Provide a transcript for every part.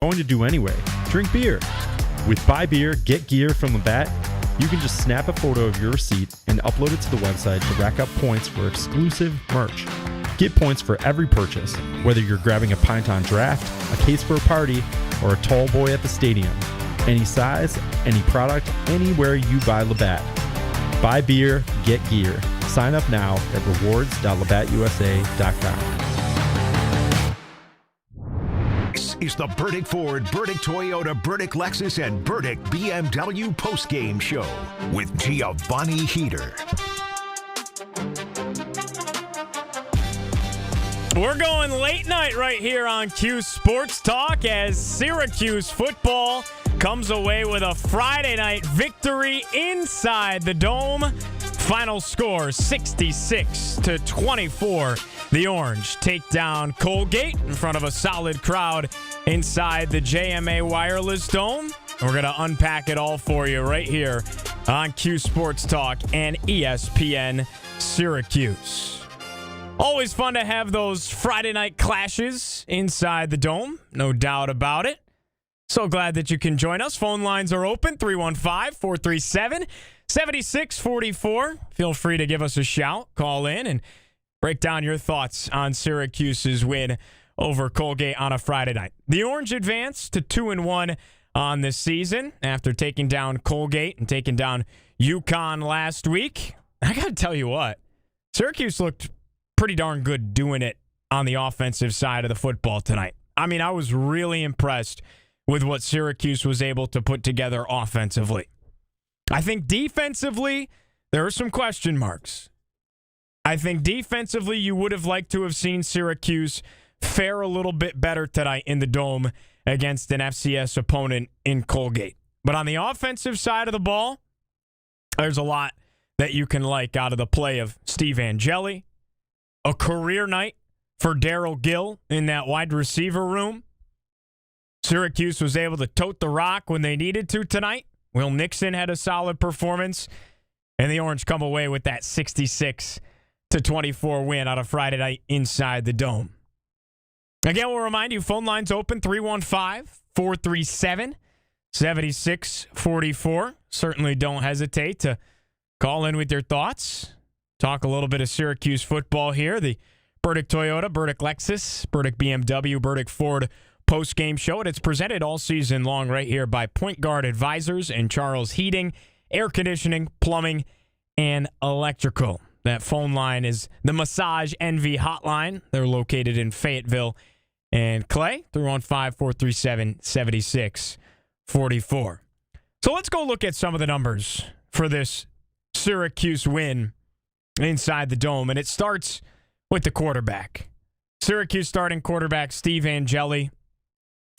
going to do anyway. Drink beer. With Buy Beer, Get Gear from Labatt, you can just snap a photo of your receipt and upload it to the website to rack up points for exclusive merch. Get points for every purchase, whether you're grabbing a pint on draft, a case for a party, or a tall boy at the stadium. Any size, any product, anywhere you buy Labatt. Buy beer, get gear. Sign up now at rewards.labattusa.com. This is the Burdick Ford, Burdick Toyota, Burdick Lexus, and Burdick BMW postgame show with Giovanni Heater. We're going late night right here on Cuse Sports Talk as Syracuse football comes away with a Friday night victory inside the Dome. Final score 66-24. The Orange take down Colgate in front of a solid crowd inside the JMA Wireless Dome. We're going to unpack it all for you right here on Cuse Sports Talk and ESPN Syracuse. Always fun to have those Friday night clashes inside the Dome, no doubt about it. So glad that you can join us. Phone lines are open, 315-437-7644. Feel free to give us a shout, call in, and break down your thoughts on Syracuse's win over Colgate on a Friday night. The Orange advanced to 2-1 on this season after taking down Colgate and taking down UConn last week. I got to tell you what, Syracuse looked pretty darn good doing it on the offensive side of the football tonight. I mean, I was really impressed with what Syracuse was able to put together offensively. I think defensively, there are some question marks. I think defensively, you would have liked to have seen Syracuse fare a little bit better tonight in the Dome against an FCS opponent in Colgate. But on the offensive side of the ball, there's a lot that you can like out of the play of Steve Angeli. A career night for Daryl Gill in that wide receiver room. Syracuse was able to tote the rock when they needed to tonight. Will Nixon had a solid performance. And the Orange come away with that 66-24 win on a Friday night inside the Dome. Again, we'll remind you, phone lines open, 315-437-7644. Certainly don't hesitate to call in with your thoughts. Talk a little bit of Syracuse football here. The Burdick Toyota, Burdick Lexus, Burdick BMW, Burdick Ford postgame show. And it's presented all season long right here by Point Guard Advisors and Charles Heating, Air Conditioning, Plumbing, and Electrical. That phone line is the Massage Envy Hotline. They're located in Fayetteville and Clay, 315-437-7644. So let's go look at some of the numbers for this Syracuse win inside the Dome, and it starts with the quarterback. Syracuse starting quarterback Steve Angeli.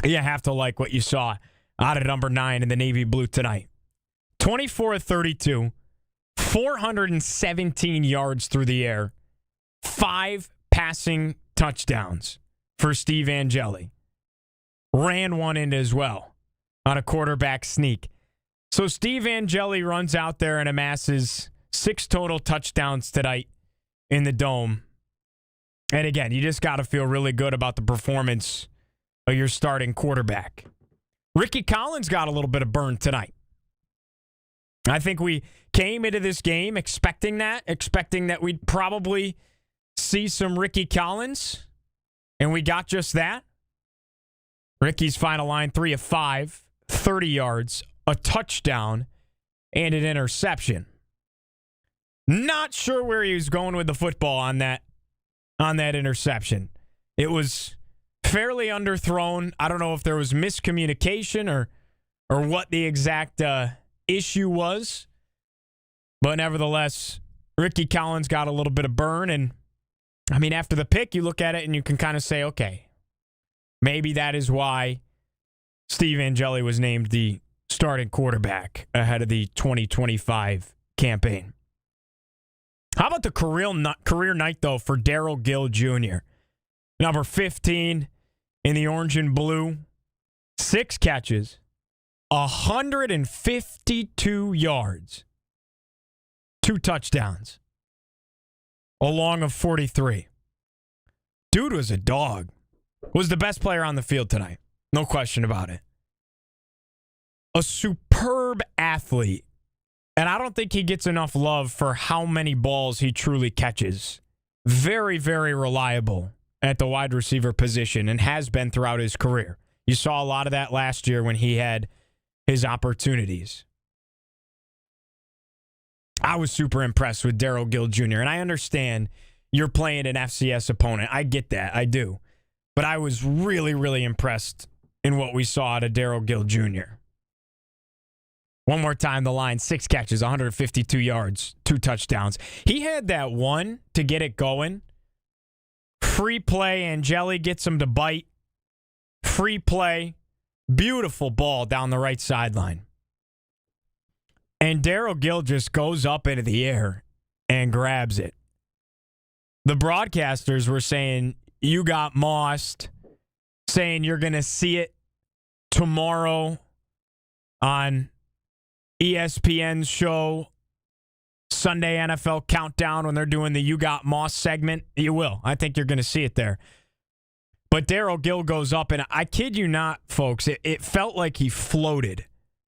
You have to like what you saw out of number 9 in the Navy Blue tonight. 24-32, 417 yards through the air, 5 passing touchdowns for Steve Angeli. Ran one in as well on a quarterback sneak. So Steve Angeli runs out there and amasses 6 total touchdowns tonight in the Dome. And again, you just got to feel really good about the performance of your starting quarterback. Ricky Collins got a little bit of burn tonight. I think we came into this game expecting that we'd probably see some Ricky Collins, and we got just that. Ricky's final line, 3 of 5, 30 yards, a touchdown, and an interception. Not sure where he was going with the football on that interception. It was fairly underthrown. I don't know if there was miscommunication or what the exact issue was. But nevertheless, Ricky Collins got a little bit of burn. And, I mean, after the pick, you look at it and you can kind of say, okay, maybe that is why Steve Angeli was named the starting quarterback ahead of the 2025 campaign. How about the career night, though, for Daryl Gill Jr.? Number 15 in the orange and blue. 6 catches, 152 yards, 2 touchdowns, a long of 43. Dude was a dog. Was the best player on the field tonight. No question about it. A superb athlete. And I don't think he gets enough love for how many balls he truly catches. Very, very reliable at the wide receiver position and has been throughout his career. You saw a lot of that last year when he had his opportunities. I was super impressed with Darrell Gill Jr., and I understand you're playing an FCS opponent. I get that. I do. But I was really, really impressed in what we saw out of Darrell Gill Jr. One more time, the line, 6 catches, 152 yards, 2 touchdowns. He had that one to get it going. Free play, Angeli gets him to bite. Free play, beautiful ball down the right sideline. And Darrell Gill just goes up into the air and grabs it. The broadcasters were saying, you got mossed, saying you're going to see it tomorrow on ESPN's show, Sunday NFL Countdown, when they're doing the You Got Moss segment. You will. I think you're going to see it there. But Darrell Gill goes up, and I kid you not, folks, it felt like he floated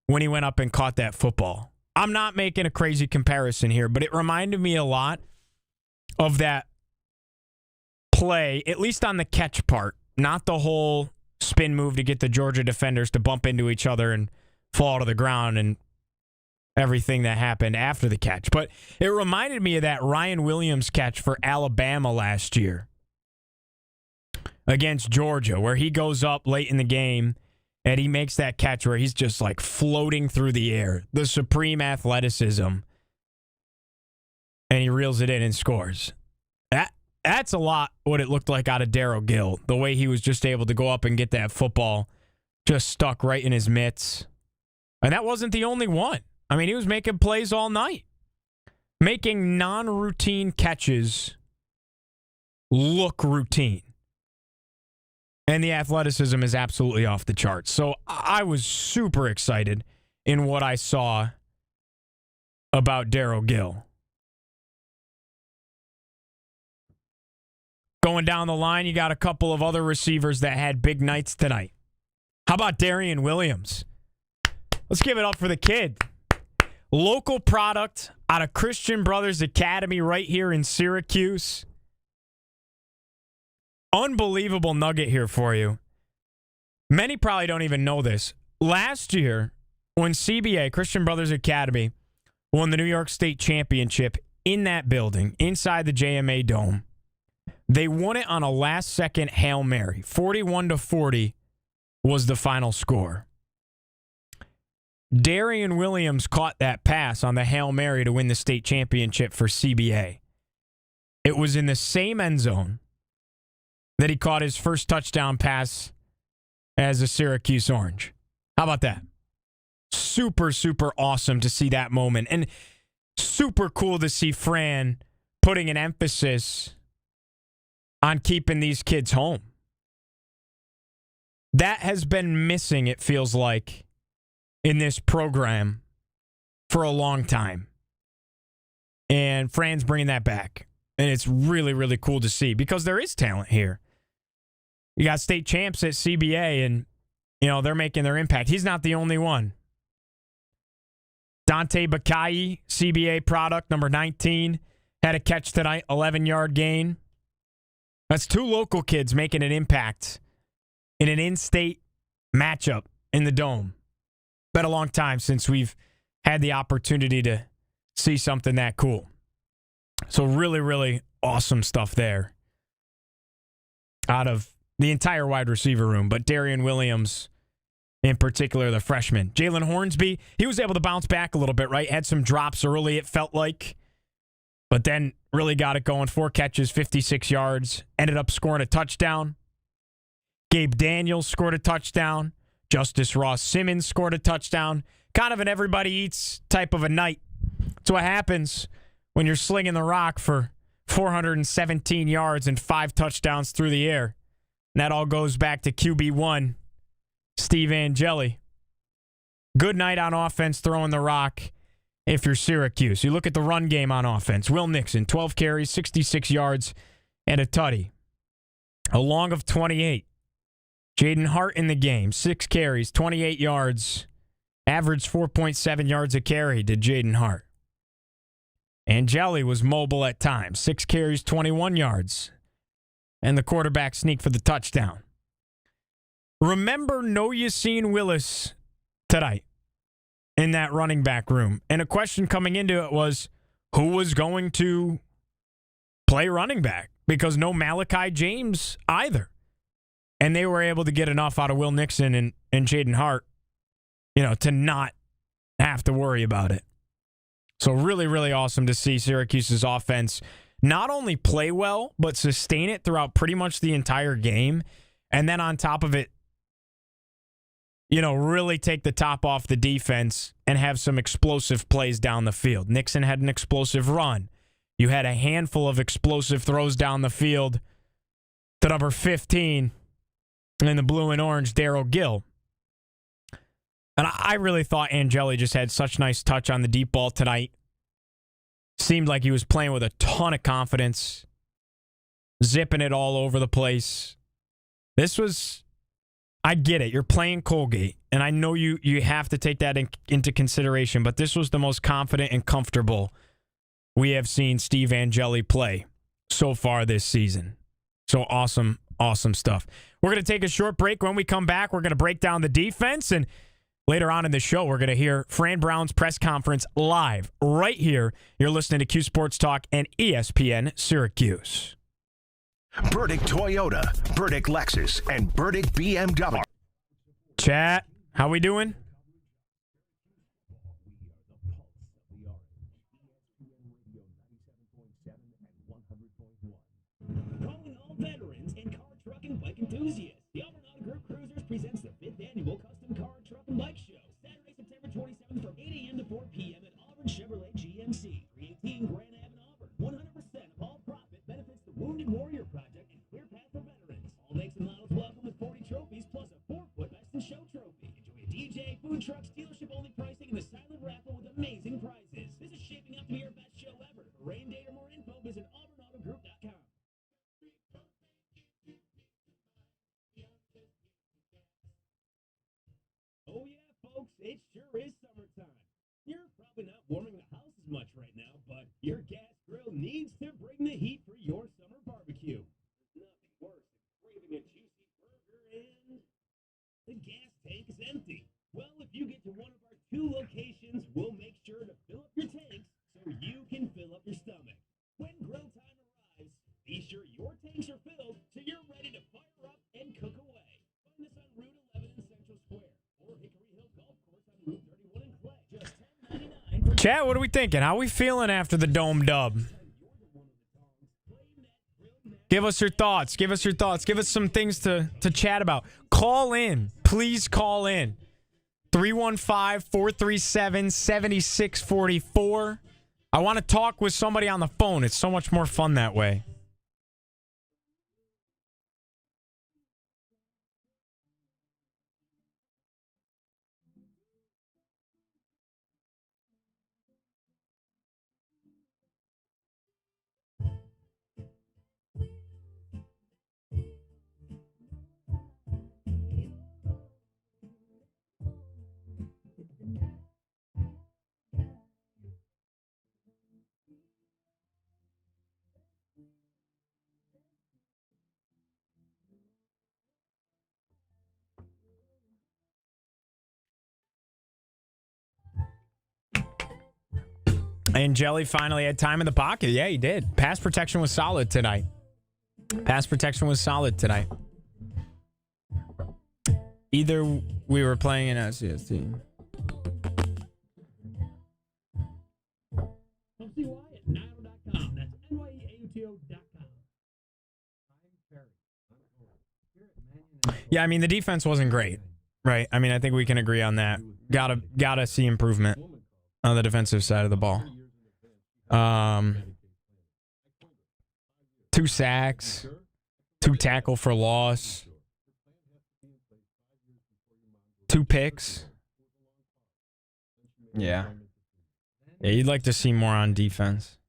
when he went up and caught that football. I'm not making a crazy comparison here, but it reminded me a lot of that play, at least on the catch part, not the whole spin move to get the Georgia defenders to bump into each other and fall to the ground and everything that happened after the catch. But it reminded me of that Ryan Williams catch for Alabama last year against Georgia, where he goes up late in the game and he makes that catch where he's just like floating through the air. The supreme athleticism. And he reels it in and scores. That's a lot what it looked like out of Darrell Gill. The way he was just able to go up and get that football just stuck right in his mitts. And that wasn't the only one. I mean, he was making plays all night. Making non-routine catches look routine. And the athleticism is absolutely off the charts. So I was super excited in what I saw about Darrell Gill. Going down the line, you got a couple of other receivers that had big nights tonight. How about Darian Williams? Let's give it up for the kid. Local product out of Christian Brothers Academy right here in Syracuse. Unbelievable nugget here for you. Many probably don't even know this. Last year, when CBA, Christian Brothers Academy, won the New York State Championship in that building, inside the JMA Dome, they won it on a last-second Hail Mary. 41-40 was the final score. Darian Williams caught that pass on the Hail Mary to win the state championship for CBA. It was in the same end zone that he caught his first touchdown pass as a Syracuse Orange. How about that? Super, super awesome to see that moment. And super cool to see Fran putting an emphasis on keeping these kids home. That has been missing, it feels like, in this program for a long time. And Fran's bringing that back. And it's really, really cool to see because there is talent here. You got state champs at CBA and, you know, they're making their impact. He's not the only one. Dante Bakai, CBA product, number 19, had a catch tonight, 11-yard gain. That's 2 local kids making an impact in an in-state matchup in the Dome. Been a long time since we've had the opportunity to see something that cool. So really, really awesome stuff there out of the entire wide receiver room, but Darian Williams in particular, the freshman. Jalen Hornsby, he was able to bounce back a little bit, right? Had some drops early, it felt like, but then really got it going. 4 catches, 56 yards, ended up scoring a touchdown. Gabe Daniels scored a touchdown. Justice Ross Simmons scored a touchdown. Kind of an everybody eats type of a night. That's what happens when you're slinging the rock for 417 yards and 5 touchdowns through the air. And that all goes back to QB1, Steve Angeli. Good night on offense throwing the rock if you're Syracuse. You look at the run game on offense. Will Nixon, 12 carries, 66 yards, and a tutty. A long of 28. Jaden Hart in the game, 6 carries, 28 yards, averaged 4.7 yards a carry to Jaden Hart. Angeli was mobile at times, 6 carries, 21 yards, and the quarterback sneak for the touchdown. Remember Yassine Willis tonight in that running back room. And a question coming into it was, who was going to play running back? Because no Malachi James either. And they were able to get enough out of Will Nixon and Jaden Hart, to not have to worry about it. So really, really awesome to see Syracuse's offense not only play well, but sustain it throughout pretty much the entire game. And then on top of it, really take the top off the defense and have some explosive plays down the field. Nixon had an explosive run. You had a handful of explosive throws down the field to number 15 in the blue and orange, Darryl Gill. And I really thought Angeli just had such nice touch on the deep ball tonight. Seemed like he was playing with a ton of confidence, zipping it all over the place. I get it. You're playing Colgate, and I know you have to take that into consideration, but this was the most confident and comfortable we have seen Steve Angeli play so far this season. So awesome, awesome stuff. We're going to take a short break. When we come back, we're going to break down the defense, and later on in the show, we're going to hear Fran Brown's press conference live right here. You're listening to Cuse Sports Talk and ESPN Syracuse. Burdick Toyota, Burdick Lexus, and Burdick BMW. Chat, how we doing? Calling all veterans and car, truck, and bike enthusiasts. The Auburn Auto Group Cruisers presents the 5th Annual Custom Car, Truck, and Bike Show. Saturday, September 27th from 8 a.m. to 4 p.m. at Auburn Chevrolet GMC, 318 Grand Avenue, Auburn. 100% of all profit benefits the Wounded Warrior Project and Clear Path for Veterans. All makes and models welcome with 40 trophies plus a 4-foot Best in Show trophy. Enjoy a DJ, food trucks, dealership-only pricing, and the silent raffle with amazing prizes. This is shaping up to be our best show ever. For rain date or more info, visit AuburnAutoGroup.com. Oh yeah, folks, it sure is summertime. You're probably not warming the house as much right now, but your gas grill needs to bring the heat for your summer barbecue. There's nothing worse than craving a juicy burger and the gas tank is empty. Well, if you get to one of our 2 locations, we'll make sure to fill up your tanks so you can fill up your stomach. When grill time arrives, be sure your tanks are filled so you're ready to fire up and cook away. Find us on Route 11 in Central Square or Hickory Hill Golf Course on Route 31 in Clay. Just $10.99 for Chat, what are we thinking? How are we feeling after the Dome dub? Give us your thoughts. Give us your thoughts. Give us some things to chat about. Call in. Please call in. 315-437-7644. I want to talk with somebody on the phone. It's so much more fun that way. Angeli finally had time in the pocket. Yeah, he did. Pass protection was solid tonight. Either we were playing in SCST. Come see why at Nio.com. That's NYEAUTO.com. Yeah, I mean, the defense wasn't great, right? I mean, I think we can agree on that. Gotta see improvement on the defensive side of the ball. 2 sacks, 2 tackle for loss, 2 picks. Yeah, you'd like to see more on defense.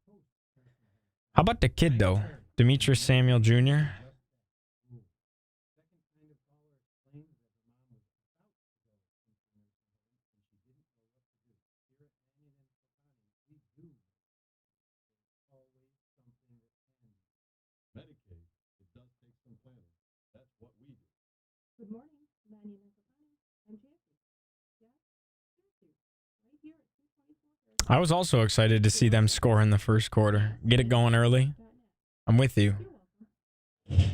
How about the kid, though? Demetrius Samuel Jr.? Good morning. My name is Ivana. I'm Jackie. Yeah, Syracuse. Right here at 224. I was also excited to see them score in the first quarter. Get it going early. I'm with you. This is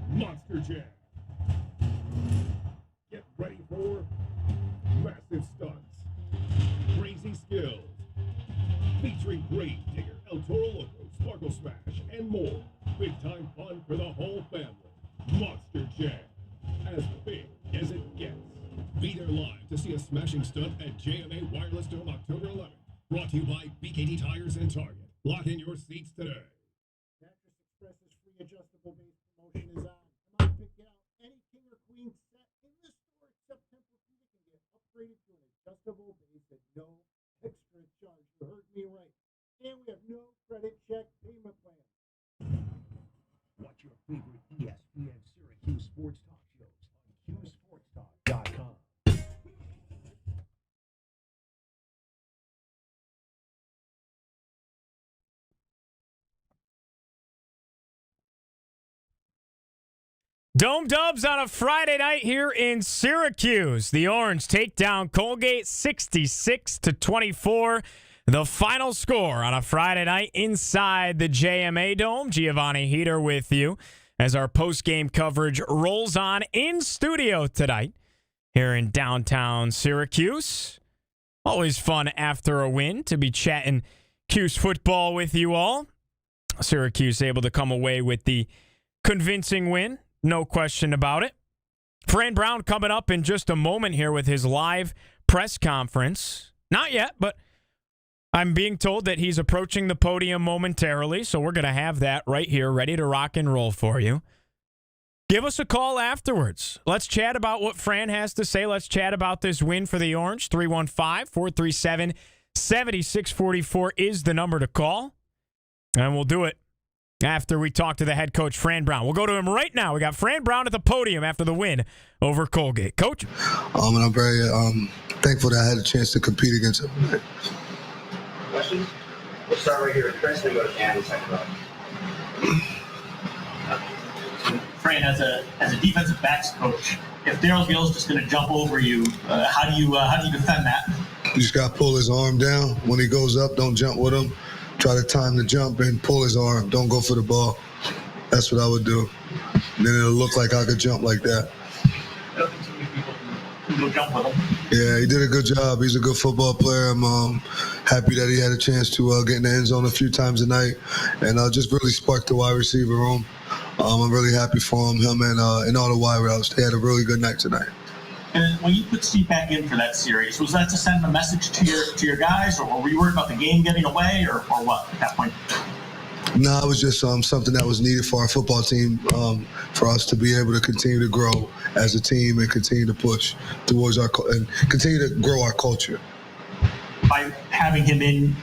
Monster Jam. Get ready for massive stunts, crazy skills, featuring Grave Digger, El Toro Loco, Sparkle Smash, and more. Big time fun for the whole family. Monster Jam, as big as it gets. Be there live to see a smashing stunt at JMA Wireless Dome October 11th. Brought to you by BKD Tires and Target. Lock in your seats today. Mattress Express's free adjustable base promotion is on. Come on, pick out any king or queen set in the store except Tempur-Pedic can get upgraded to an adjustable base at no extra charge. You heard me right. And we have no credit check payment plan. Watch your favorite ESPN Syracuse sports talk shows on CuseSportsTalk.com. Dome Dubs on a Friday night here in Syracuse. The Orange take down Colgate 66-24. The final score on a Friday night inside the JMA Dome. Gio Heater with you as our post-game coverage rolls on in studio tonight here in downtown Syracuse. Always fun after a win to be chatting Cuse football with you all. Syracuse able to come away with the convincing win. No question about it. Fran Brown coming up in just a moment here with his live press conference. Not yet, but I'm being told that he's approaching the podium momentarily, so we're going to have that right here, ready to rock and roll for you. Give us a call afterwards. Let's chat about what Fran has to say. Let's chat about this win for the Orange. 315-437-7644 is the number to call, and we'll do it after we talk to the head coach, Fran Brown. We'll go to him right now. We got Fran Brown at the podium after the win over Colgate. Coach? And I'm very thankful that I had a chance to compete against him. Questions? We'll start right here. Chris, then go to Dan in the second row. Fran, as a defensive backs coach, if Daryl Gill's just going to jump over you, how do you defend that? You just got to pull his arm down. When he goes up, don't jump with him. Try to time the jump and pull his arm. Don't go for the ball. That's what I would do. And then it'll look like I could jump like that. I don't think so many people can go jump with him. Yeah, he did a good job. He's a good football player. I'm happy that he had a chance to get in the end zone a few times tonight and just really sparked the wide receiver room. I'm really happy for him and all the wide routes. They had a really good night tonight. And when you put Steve back in for that series, was that to send a message to your guys, or were you worried about the game getting away, or what at that point? No, it was just something that was needed for our football team, for us to be able to continue to grow as a team and continue to push towards and continue to grow our culture. By having him in,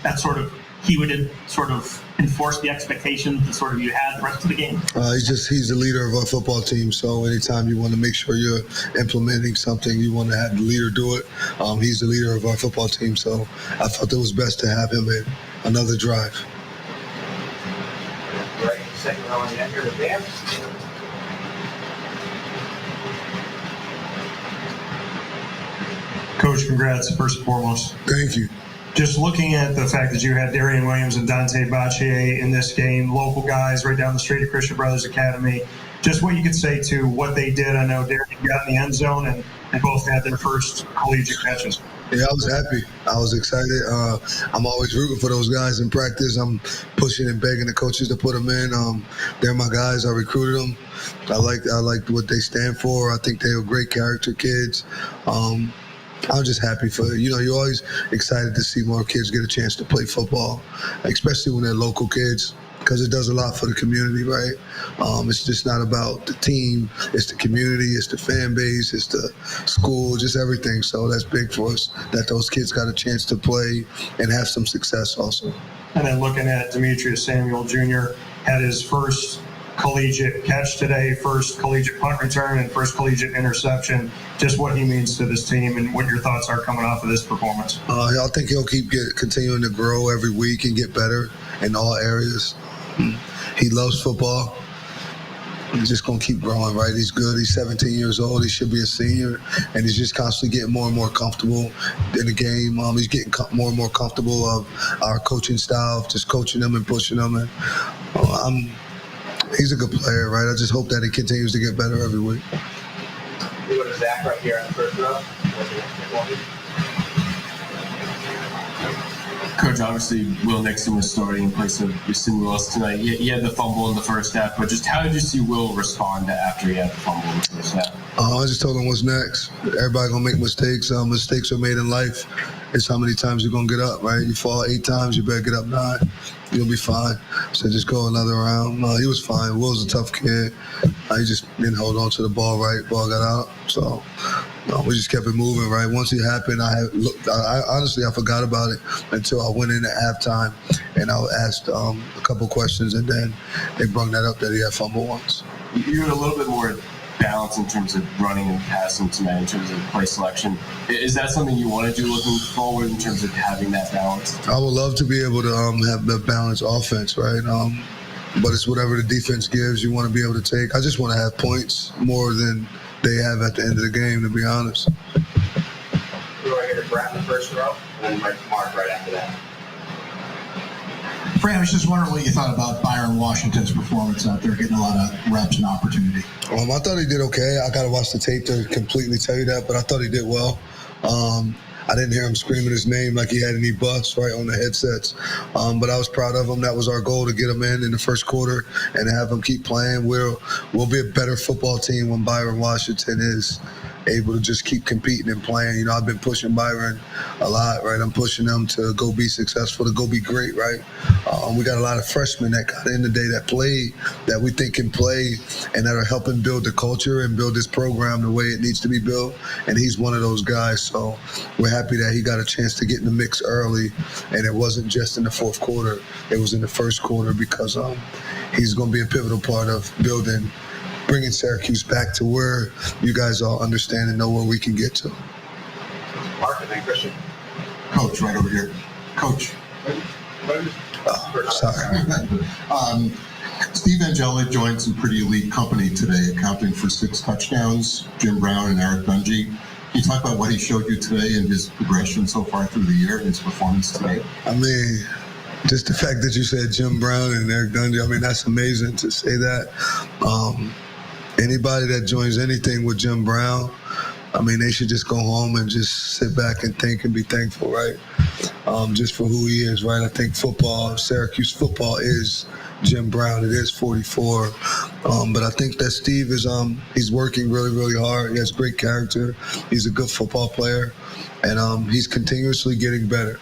he would sort of enforce the expectations that sort of you had the rest of the game. He's the leader of our football team. So anytime you want to make sure you're implementing something, you want to have the leader do it. He's the leader of our football team. So I felt it was best to have him in another drive. Right, second row on the end here with Dan. Coach, congrats, first and foremost. Thank you. Just looking at the fact that you had Darian Williams and Dante Baccier in this game, local guys right down the street at Christian Brothers Academy, just what you could say to what they did. I know Darian got in the end zone and they both had their first collegiate catches. Yeah, I was happy. I was excited. I'm always rooting for those guys in practice. I'm pushing and begging the coaches to put them in. They're my guys. I recruited them. I like what they stand for. I think they were great character kids. I'm just happy for, you're always excited to see more kids get a chance to play football, especially when they're local kids, because it does a lot for the community, right? It's just not about the team. It's the community. It's the fan base. It's the school, just everything. So that's big for us that those kids got a chance to play and have some success also. And then looking at Demetrius Samuel Jr., had his first collegiate catch today, first collegiate punt return, and first collegiate interception. Just what he means to this team and what your thoughts are coming off of this performance. I think he'll continuing to grow every week and get better in all areas. He loves football. He's just going to keep growing, right? He's good. He's 17 years old. He should be a senior, and he's just constantly getting more and more comfortable in the game. He's getting more and more comfortable of our coaching style, just coaching him and pushing him. And he's a good player, right? I just hope that he continues to get better every week. We go to Zach right here in the first row. Coach, obviously, Will Nixon was starting in place of Justin Willis tonight. He had the fumble in the first half, but just how did you see Will respond after he had the fumble in the first half? I just told him what's next. Everybody gonna make mistakes. Mistakes are made in life. It's how many times you're gonna get up, right? You fall 8 times, you better get up 9. You'll be fine. So just go another round. He was fine. Will's a tough kid. He just didn't hold on to the ball right. Ball got out. So we just kept it moving, right? Once it happened, I honestly forgot about it until I went in at halftime and I asked a couple questions, and then they brought that up that he had fumble once. You had a little bit more balance in terms of running and passing tonight, in terms of play selection. Is that something you want to do looking forward in terms of having that balance? I would love to be able to have the balanced offense, right? But it's whatever the defense gives, you want to be able to take. I just want to have points more than they have at the end of the game, to be honest. We're going to Brad in the first row, and then Mark right after that. Fran, I was just wondering what you thought about Byron Washington's performance out there, getting a lot of reps and opportunity. I thought he did okay. I got to watch the tape to completely tell you that, but I thought he did well. I didn't hear him screaming his name like he had any busts right on the headsets. But I was proud of him. That was our goal, to get him in the first quarter and have him keep playing. We'll be a better football team when Byron Washington is able to just keep competing and playing. I've been pushing Byron a lot, right? I'm pushing him to go be successful, to go be great, right? We got a lot of freshmen that got in today that played, that we think can play, and that are helping build the culture and build this program the way it needs to be built. And he's one of those guys. So we're happy that he got a chance to get in the mix early, and it wasn't just in the fourth quarter. It was in the first quarter, because he's going to be a pivotal part of bringing Syracuse back to where you guys all understand and know where we can get to. Mark and then Christian. Coach, right over here. Coach. Sorry. Steve Angeli joined some pretty elite company today, accounting for 6 touchdowns. Jim Brown and Eric Dungy. Can you talk about what he showed you today and his progression so far through the year and his performance today? Just the fact that you said Jim Brown and Eric Dungy, that's amazing to say that. Anybody that joins anything with Jim Brown, they should just go home and just sit back and think and be thankful, right? Just for who he is, right? I think Syracuse football is Jim Brown. It is 44. But I think that Steve is, he's working really, really hard. He has great character. He's a good football player. And he's continuously getting better.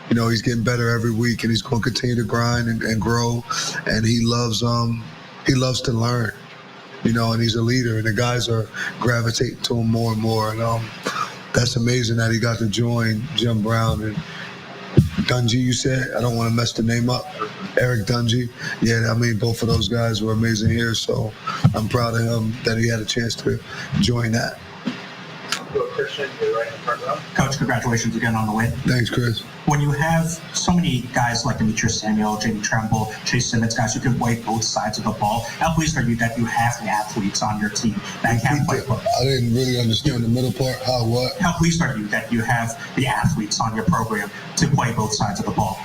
He's getting better every week, and he's going to continue to grind and grow. And he loves to learn. And he's a leader, and the guys are gravitating to him more and more. And that's amazing that he got to join Jim Brown and Dungy, you said? I don't want to mess the name up. Eric Dungy. Yeah, both of those guys were amazing here, so I'm proud of him that he had a chance to join that. Christian, you're right in the front row. Coach, congratulations again on the win. Thanks, Chris. When you have so many guys like Demetrius Samuel, Jamie Tremble, Chase Simmons, guys who can play both sides of the ball, how pleased are you that you have the athletes on your team that can play both? I didn't really understand the middle part. What? How pleased are you that you have the athletes on your program to play both sides of the ball?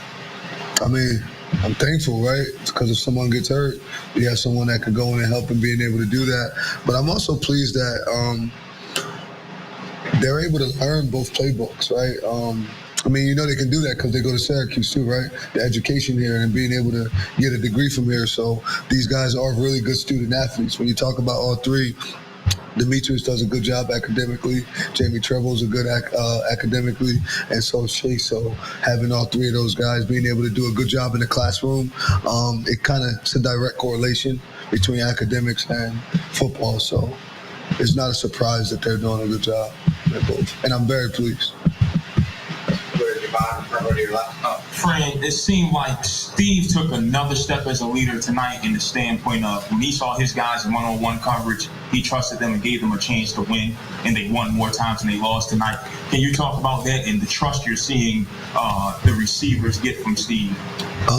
I'm thankful, right? Because if someone gets hurt, you have someone that could go in and help and being able to do that. But I'm also pleased that they're able to learn both playbooks, right? They can do that because they go to Syracuse too, right? The education here and being able to get a degree from here. So these guys are really good student athletes. When you talk about all three, Demetrius does a good job academically. Jamie Treble's a good academically, and so is Chase. So having all three of those guys being able to do a good job in the classroom, it's a direct correlation between academics and football. So it's not a surprise that they're doing a good job at both, and I'm very pleased. Fran, it seemed like Steve took another step as a leader tonight in the standpoint of when he saw his guys in one-on-one coverage, he trusted them and gave them a chance to win, and they won more times than they lost tonight. Can you talk about that and the trust you're seeing the receivers get from Steve?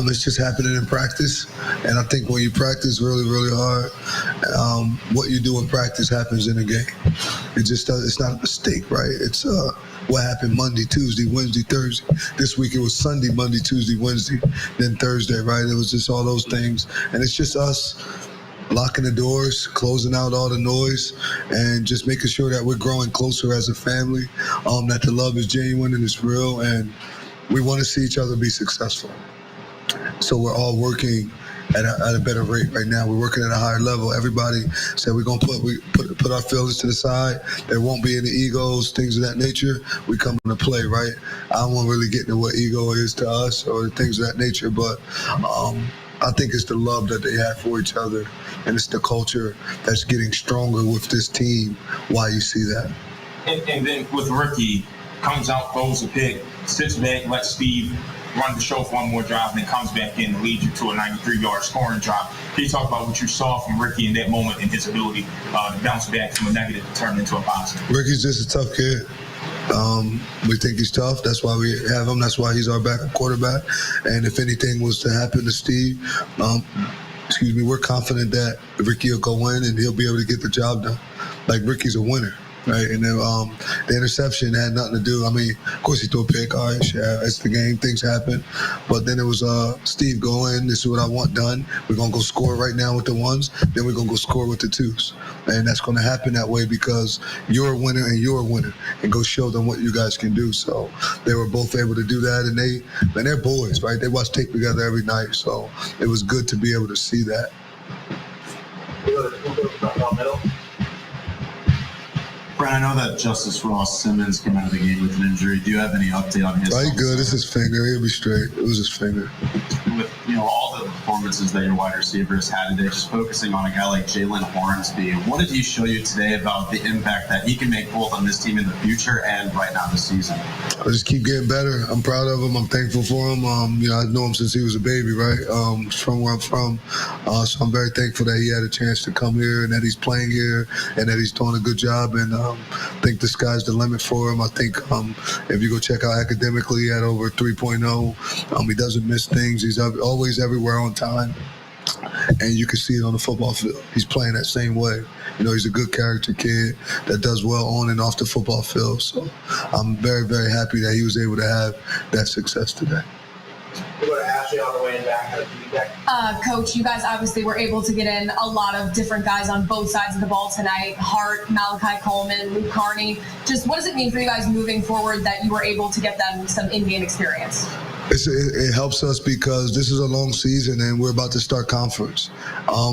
It's just happening in practice, and I think when you practice really, really hard, what you do in practice happens in a game. It's not a mistake, right? It's what happened Monday, Tuesday, Wednesday, Thursday. This week it was Sunday, Monday, Tuesday, Wednesday, then Thursday, right? It was just all those things, and it's just us locking the doors, closing out all the noise, and just making sure that we're growing closer as a family, that the love is genuine and it's real, and we want to see each other be successful. So we're all working at a better rate right now. We're working at a higher level. Everybody said we're gonna put our feelings to the side. There won't be any egos, things of that nature. We come into play, right? I don't want to really get into what ego is to us or things of that nature, but I think it's the love that they have for each other, and it's the culture that's getting stronger with this team. Why you see that? And then with Ricky, comes out, throws a pick, sits back, lets Steve run the show for one more drive, and then comes back in and leads you to a 93-yard scoring drive. Can you talk about what you saw from Ricky in that moment and his ability to bounce back from a negative and turn into a positive? Ricky's just a tough kid. We think he's tough. That's why we have him. That's why he's our backup quarterback. And if anything was to happen to Steve, we're confident that Ricky will go in and he'll be able to get the job done. Like, Ricky's a winner. Right, and then the interception had nothing to do. I mean, of course he threw a pick. All right, yeah, it's the game. Things happen. But then it was Steve going, this is what I want done. We're going to go score right now with the ones. Then we're going to go score with the twos. And that's going to happen that way because you're a winner and you're a winner. And go show them what you guys can do. So they were both able to do that. And they're boys, right? They watch tape together every night. So it was good to be able to see that. Fran, I know that Justice Ross Simmons came out of the game with an injury. Do you have any update on his? He's good. It's his finger. He'll be straight. It was his finger. With all the performances that your wide receivers had today, just focusing on a guy like Jalen Hornsby, what did he show you today about the impact that he can make both on this team in the future and right now this season? I just keep getting better. I'm proud of him. I'm thankful for him. I know him since he was a baby, right? From where I'm from. So I'm very thankful that he had a chance to come here and that he's playing here and that he's doing a good job. And I think the sky's the limit for him. I think if you go check out academically, he had over 3.0. He doesn't miss things. He's always everywhere on time. And you can see it on the football field. He's playing that same way. He's a good character kid that does well on and off the football field. So I'm very, very happy that he was able to have that success today. We'll go to Ashley on the way in back. Coach, you guys obviously were able to get in a lot of different guys on both sides of the ball tonight. Hart, Malachi Coleman, Luke Carney. Just what does it mean for you guys moving forward that you were able to get them some in-game experience? It helps us because this is a long season and we're about to start conference.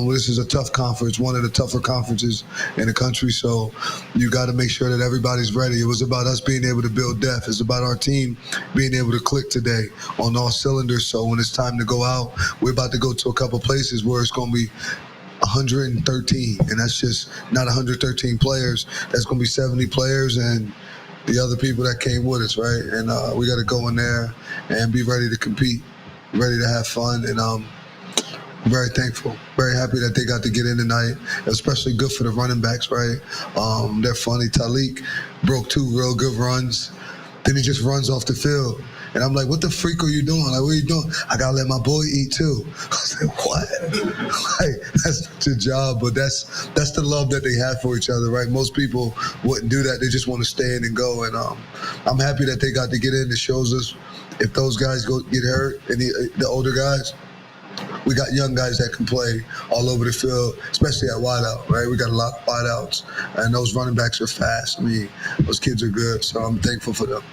This is a tough conference, one of the tougher conferences in the country. So you got to make sure that everybody's ready. It was about us being able to build depth. It's about our team being able to click today on all cylinders. So when it's time to go out, we're about to go to a couple places where it's going to be 113, and that's just not 113 players. That's going to be 70 players and the other people that came with us, right? And we got to go in there and be ready to compete, ready to have fun, and I'm very thankful, very happy that they got to get in tonight, especially good for the running backs, right? They're funny. Talik broke 2 real good runs. Then he just runs off the field. And I'm like, what the freak are you doing? Like, what are you doing? I got to let my boy eat too. I said, what? Like, that's your job, but that's the love that they have for each other, right? Most people wouldn't do that. They just want to stay in and go. And I'm happy that they got to get in. It shows us if those guys get hurt, and the older guys, we got young guys that can play all over the field, especially at wideout, right? We got a lot of wideouts, and those running backs are fast. I mean, those kids are good, so I'm thankful for them.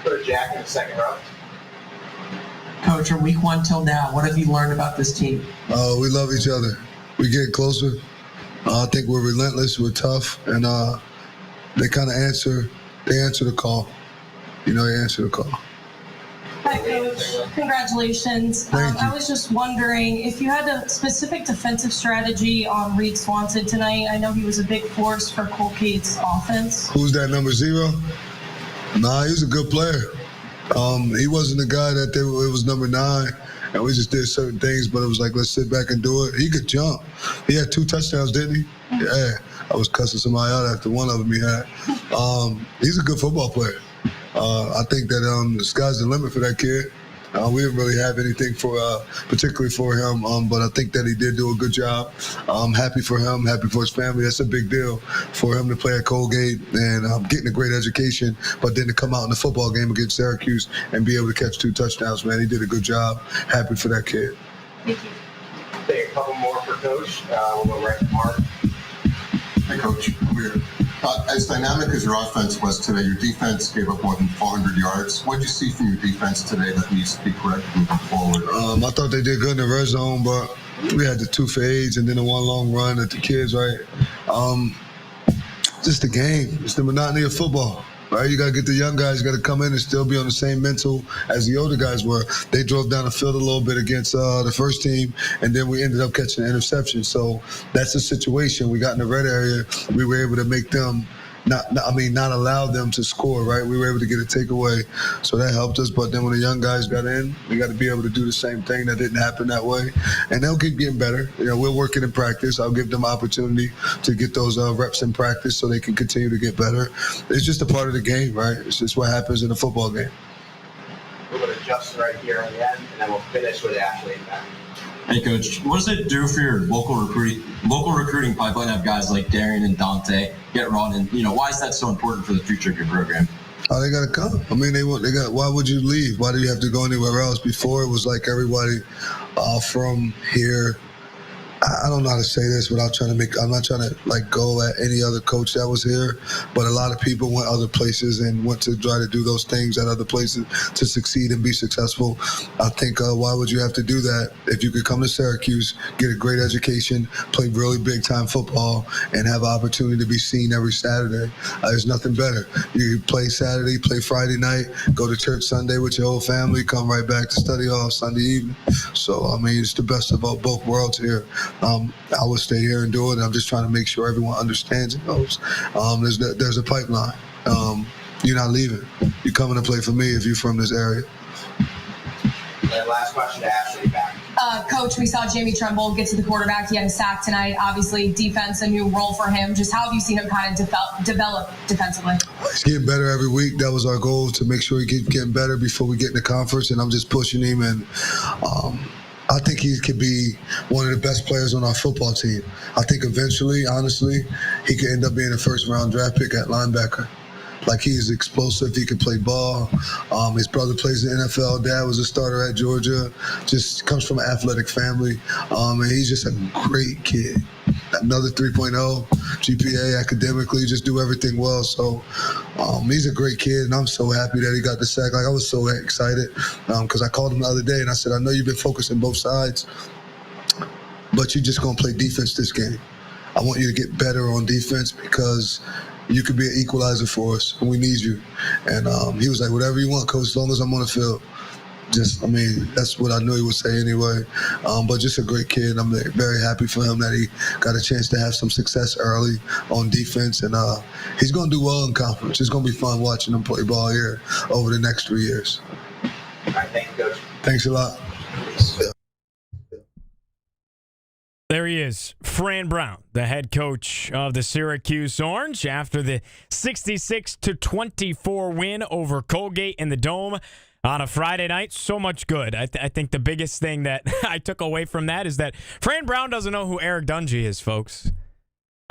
Put a Jack in the second row. Coach, from week 1 till now, what have you learned about this team? We love each other. We get closer. I think we're relentless. We're tough, and they kind of answer. They answer the call. They answer the call. Hi, Coach. Congratulations. I was just wondering if you had a specific defensive strategy on Reed Swanson tonight. I know he was a big force for Colgate's offense. Who's that, number 0? Nah, he was a good player. He wasn't the guy that it was number 9, and we just did certain things, but it was like, let's sit back and do it. He could jump. He had 2 touchdowns, didn't he? Yeah. I was cussing somebody out after one of them he had. He's a good football player. I think that the sky's the limit for that kid. We didn't really have anything particularly for him, but I think that he did do a good job. I'm happy for him, happy for his family. That's a big deal for him to play at Colgate and getting a great education, but then to come out in the football game against Syracuse and be able to catch 2 touchdowns, man. He did a good job. Happy for that kid. Thank you. Take a couple more for Coach. We'll go right to Mark. Hey, Coach. We're as dynamic as your offense was today, your defense gave up more than 400 yards. What did you see from your defense today that needs to be corrected moving forward? I thought they did good in the red zone, but we had the 2 fades and then the 1 long run at the kids, right? Just the game. It's the monotony of football. Right, you got to get the young guys, got to come in and still be on the same mental as the older guys were. They drove down the field a little bit against the first team, and then we ended up catching an interception. So that's the situation. We got in the red area. We were able to make them not allow them to score, right? We were able to get a takeaway, so that helped us. But then when the young guys got in, we got to be able to do the same thing. That didn't happen that way, and they'll keep getting better. You know, we're working in practice. I'll give them opportunity to get those reps in practice so they can continue to get better. It's just a part of the game, right? It's just what happens in a football game. We'll go to Justin right here at the end, and then we'll finish with Ashley. Hey, Coach, what does it do for your local recruiting pipeline to have guys like Darian and Dante get run? And, why is that so important for the future of your program? Oh, they got to come. I mean, why would you leave? Why do you have to go anywhere else? Before, it was like everybody from here. I don't know how to say this without I'm not trying to go at any other coach that was here, but a lot of people went other places and went to try to do those things at other places to succeed and be successful. I think why would you have to do that if you could come to Syracuse, get a great education, play really big time football, and have an opportunity to be seen every Saturday? There's nothing better. You play Saturday, play Friday night, go to church Sunday with your whole family, come right back to study hall Sunday evening. So, I mean, it's the best of both worlds here. I would stay here and do it. I'm just trying to make sure everyone understands and knows. There's a pipeline. You're not leaving. You're coming to play for me if you're from this area. And last question to Ashley back. Coach, we saw Jamie Tremble get to the quarterback. He had a sack tonight. Obviously, defense, a new role for him. Just how have you seen him kind of develop defensively? He's getting better every week. That was our goal, to make sure he keeps getting better before we get in the conference, and I'm just pushing him. And I think he could be one of the best players on our football team. I think eventually, honestly, he could end up being a first-round draft pick at linebacker. Like, he's explosive. He can play ball. His brother plays in the NFL. Dad was a starter at Georgia. Just comes from an athletic family. And he's just a great kid. Another 3.0 GPA academically, just do everything well. So he's a great kid, and I'm so happy that he got the sack. Like, I was so excited because I called him the other day, and I said, I know you've been focusing both sides, but you're just going to play defense this game. I want you to get better on defense because you could be an equalizer for us, and we need you. And he was like, whatever you want, Coach, as long as I'm on the field. That's what I knew he would say anyway. But just a great kid. I'm very happy for him that he got a chance to have some success early on defense. And he's going to do well in conference. It's going to be fun watching him play ball here over the next 3 years. All right, thank you, Coach. Thanks a lot. Yeah. There he is, Fran Brown, the head coach of the Syracuse Orange, after the 66-24 win over Colgate in the Dome on a Friday night. So much good. I think the biggest thing that I took away from that is that Fran Brown doesn't know who Eric Dungey is, folks.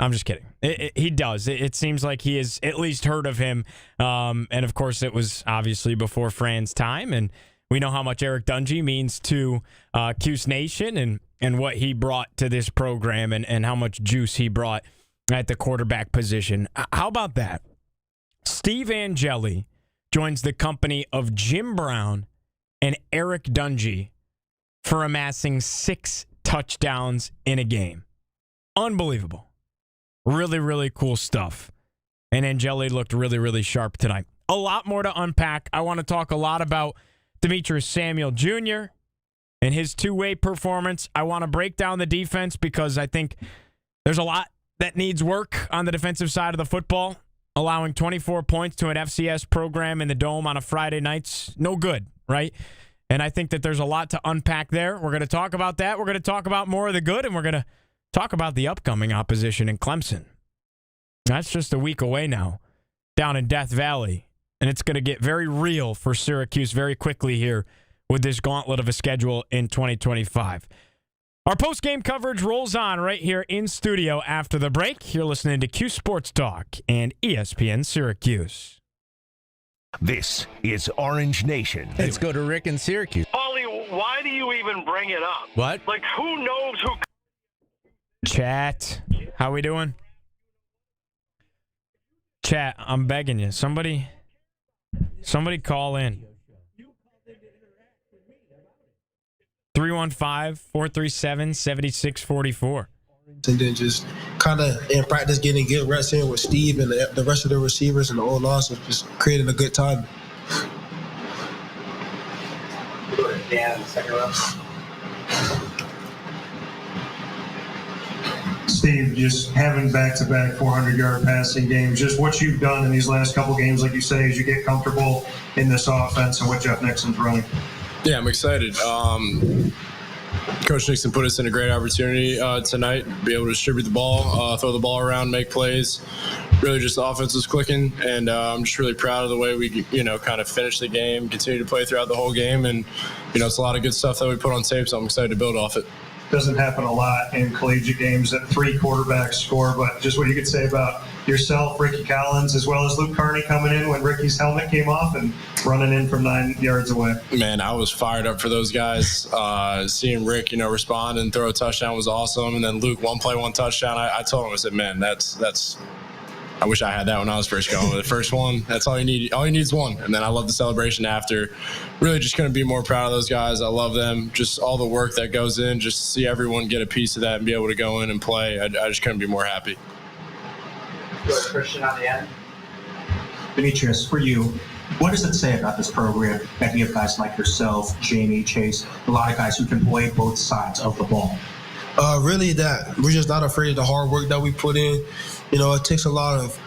I'm just kidding. He does. It seems like he has at least heard of him. And, of course, it was obviously before Fran's time. And we know how much Eric Dungey means to Cuse Nation and what he brought to this program and how much juice he brought at the quarterback position. How about that? Steve Angeli joins the company of Jim Brown and Eric Dungey for amassing 6 touchdowns in a game. Unbelievable. Really, really cool stuff. And Angeli looked really, really sharp tonight. A lot more to unpack. I want to talk a lot about Demetrius Samuel Jr. and his two-way performance. I want to break down the defense because I think there's a lot that needs work on the defensive side of the football. allowing 24 points to an FCS program in the Dome on a Friday night's no good, right? And I think that there's a lot to unpack there. We're going to talk about that. We're going to talk about more of the good, and we're going to talk about the upcoming opposition in Clemson. That's just a week away now down in Death Valley, and it's going to get very real for Syracuse very quickly here with this gauntlet of a schedule in 2025. Our post-game coverage rolls on right here in studio after the break. You're listening to Cuse Sports Talk and ESPN Syracuse. This is Orange Nation. Let's go to Rick in Syracuse. Paulie, why do you even bring it up? What? Like, who knows who... Chat, how we doing? Chat, I'm begging you. Somebody call in. 315-437-7644. And then just kind of in practice getting good reps in with Steve and the rest of the receivers and the old loss, just creating a good time. Go to Dan in the second row. Steve, just having back-to-back 400-yard passing games, just what you've done in these last couple games, like you say, as you get comfortable in this offense and what Jeff Nixon's running. Yeah, I'm excited. Coach Nixon put us in a great opportunity tonight, be able to distribute the ball, throw the ball around, make plays. Really just the offense was clicking, and I'm just really proud of the way we, kind of finished the game, continue to play throughout the whole game, and, it's a lot of good stuff that we put on tape, so I'm excited to build off it. Doesn't happen a lot in collegiate games that 3 quarterbacks score, but just what you could say about yourself, Ricky Collins, as well as Luke Carney coming in when Ricky's helmet came off and running in from 9 yards away. Man, I was fired up for those guys. Seeing Rick, respond and throw a touchdown was awesome. And then Luke, one play, one touchdown. I told him, I said, man, that's I wish I had that when I was first going. The first one, that's all you need. All you need is one. And then I love the celebration after. Really just couldn't be more proud of those guys. I love them. Just all the work that goes in, just to see everyone get a piece of that and be able to go in and play. I just couldn't be more happy. Go to Christian on the end. Demetrius, for you, what does it say about this program that you have guys like yourself, Jamie, Chase, a lot of guys who can play both sides of the ball? Really that we're just not afraid of the hard work that we put in. It takes a lot of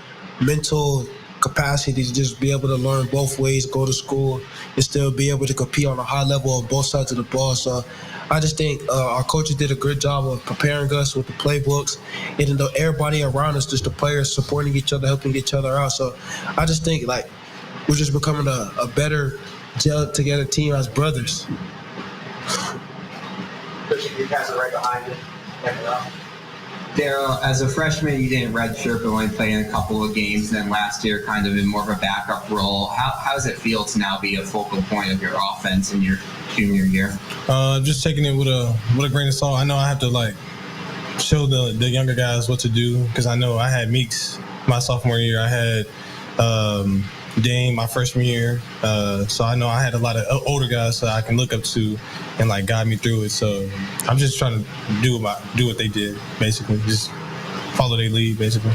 mental capacity to just be able to learn both ways, go to school, and still be able to compete on a high level on both sides of the ball. So I just think our coaches did a good job of preparing us with the playbooks, and everybody around us, just the players supporting each other, helping each other out. So I just think we're just becoming a better gel together team as brothers. Christian, you guys are right behind you. Daryl, as a freshman, you didn't redshirt, but only played in a couple of games. Then last year, kind of in more of a backup role. How does it feel to now be a focal point of your offense in your junior year? Just taking it with a grain of salt. I know I have to show the younger guys what to do, because I know I had Meeks my sophomore year. I had Dame my freshman year. So I know I had a lot of older guys that I can look up to and guide me through it. So I'm just trying to do what they did, basically. Just follow their lead, basically.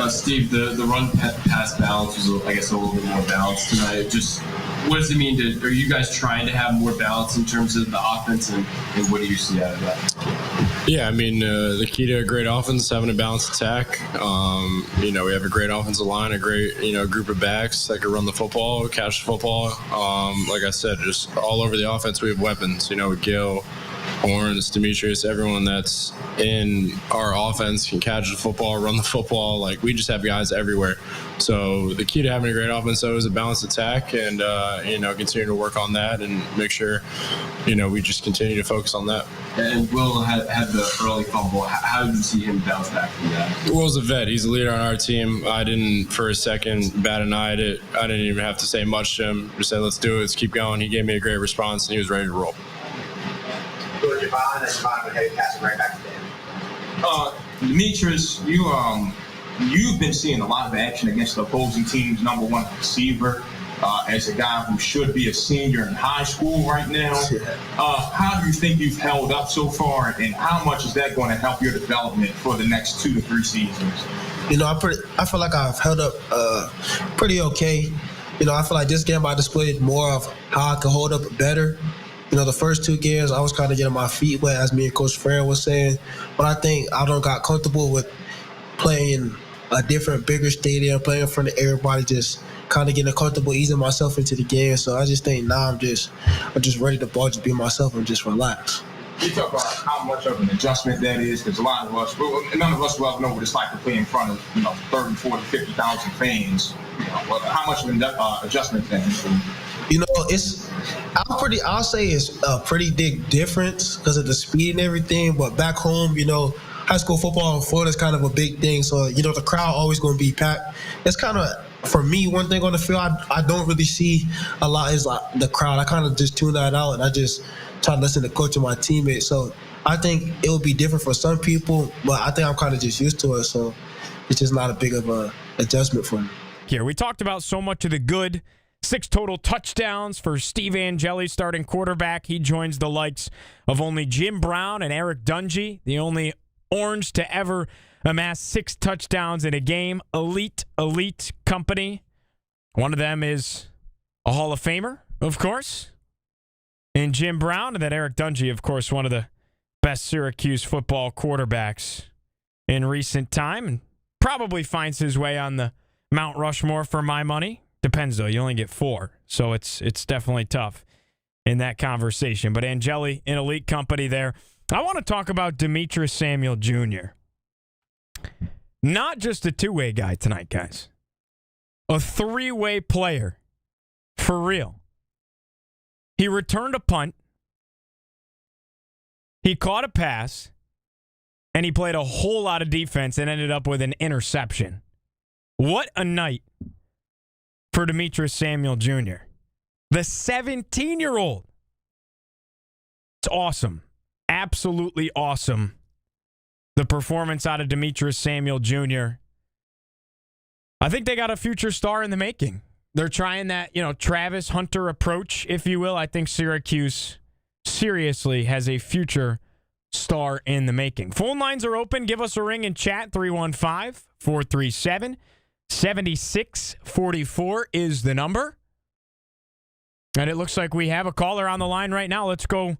Steve, the run-pass balance was, I guess, a little bit more balanced tonight. Just what does it mean are you guys trying to have more balance in terms of the offense, and what do you see out of that? Yeah, I mean, the key to a great offense is having a balanced attack. We have a great offensive line, a great, group of backs that can run the football, catch the football. Like I said, just all over the offense, we have weapons, with Gil, Horns, Demetrius, everyone that's in our offense can catch the football, run the football. We just have guys everywhere. So the key to having a great offense, though, is a balanced attack, and continue to work on that and make sure, we just continue to focus on that. And Will had the early fumble. How did you see him bounce back from that? Will's a vet. He's a leader on our team. I didn't, for a second, bat an eye at it. I didn't even have to say much to him. Just said, let's do it. Let's keep going. He gave me a great response, and he was ready to roll. Go to Javon, and Javon would head pass right back to Dan. Demetrius, you've been seeing a lot of action against the opposing team's number one receiver. As a guy who should be a senior in high school right now, how do you think you've held up so far, and how much is that going to help your development for the next 2 to 3 seasons? I feel like I've held up pretty okay. I feel like this game I displayed more of how I can hold up better. the first 2 games, I was kind of getting my feet wet, as me and Coach Fran was saying. But I think I got comfortable with playing a different, bigger stadium, playing in front of everybody, just kind of getting comfortable, easing myself into the game. So I just think now I'm just ready to ball, just be myself and just relax. You talk about how much of an adjustment that is, because a lot of us, none of us will ever know what it's like to play in front of 30, 40, 50,000 fans. How much of an adjustment that is? I'll say it's a pretty big difference because of the speed and everything. But back home, high school football in Florida is kind of a big thing. So, the crowd always going to be packed. It's kind of, for me, one thing on the field I don't really see a lot is like the crowd. I kind of just tune that out, and I just try to listen to coach and my teammates. So I think it will be different for some people, but I think I'm kind of just used to it. So it's just not a big of a adjustment for me. Here, we talked about so much of the good. 6 total touchdowns for Steve Angeli, starting quarterback. He joins the likes of only Jim Brown and Eric Dungy, the only Orange to ever amass 6 touchdowns in a game. Elite company. One of them is a Hall of Famer, of course, in Jim Brown, and then Eric Dungy, of course, one of the best Syracuse football quarterbacks in recent time, and probably finds his way on the Mount Rushmore for my money. Depends, though. You only get 4, so it's definitely tough in that conversation. But Angeli, in elite company there. I want to talk about Demetrius Samuel Jr. Not just a 2-way guy tonight, guys. A 3-way player. For real. He returned a punt. He caught a pass. And he played a whole lot of defense and ended up with an interception. What a night for Demetrius Samuel Jr. The 17-year-old. It's awesome. Absolutely awesome. The performance out of Demetrius Samuel Jr. I think they got a future star in the making. They're trying that, Travis Hunter approach, if you will. I think Syracuse seriously has a future star in the making. Phone lines are open. Give us a ring and chat. 315-437-7644 is the number. And it looks like we have a caller on the line right now. Let's go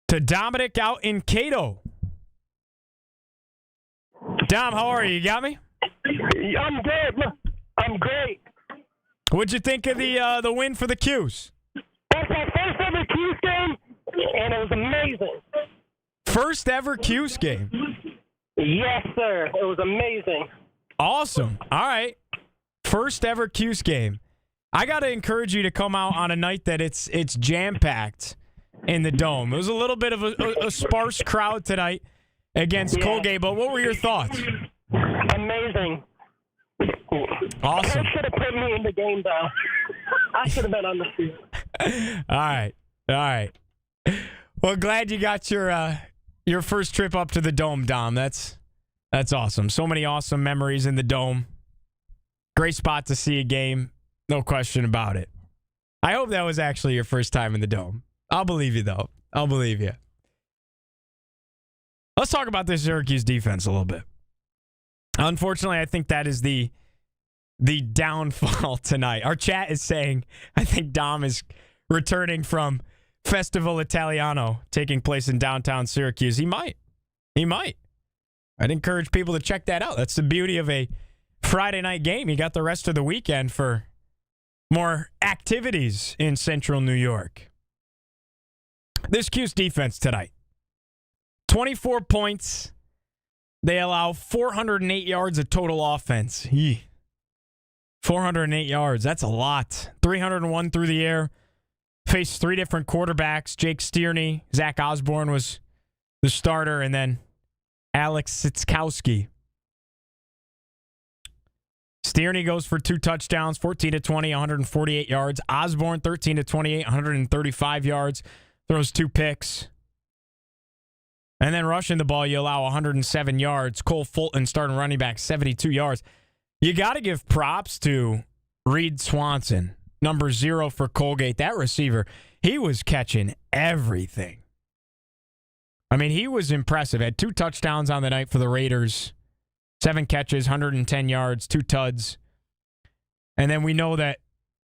to Dominic out in Cato. Dom, how are you? You got me? I'm good. I'm great. What'd you think of the win for the Cuse? That's my first ever Cuse game, and it was amazing. First ever Cuse game? Yes, sir. It was amazing. Awesome. All right. First ever Cuse game. I got to encourage you to come out on a night that it's jam-packed in the Dome. It was a little bit of a sparse crowd tonight against Colgate, but what were your thoughts? Amazing. Awesome. Coach should have put me in the game, though. I should have been on the field. All right. Well, glad you got your first trip up to the Dome, Dom. That's awesome. So many awesome memories in the Dome. Great spot to see a game. No question about it. I hope that was actually your first time in the Dome. I'll believe you, though. I'll believe you. Let's talk about this Syracuse defense a little bit. Unfortunately, I think that is the downfall tonight. Our chat is saying, I think Dom is returning from Festival Italiano taking place in downtown Syracuse. He might. I'd encourage people to check that out. That's the beauty of a Friday night game. You got the rest of the weekend for more activities in central New York. This Cuse defense tonight. 24 points. They allow 408 yards of total offense. 408 yards. That's a lot. 301 through the air. Faced 3 different quarterbacks. Jake Stierney. Zach Osborne was the starter. And then Alex Sitzkowski. Stierney goes for 2 touchdowns, 14-20, 148 yards. Osborne, 13-28, 135 yards. Throws 2 picks. And then rushing the ball, you allow 107 yards. Cole Fulton, starting running back, 72 yards. You got to give props to Reed Swanson, number 0 for Colgate. That receiver, he was catching everything. I mean, he was impressive. Had 2 touchdowns on the night for the Raiders. 7 catches, 110 yards, 2 tuds. And then we know that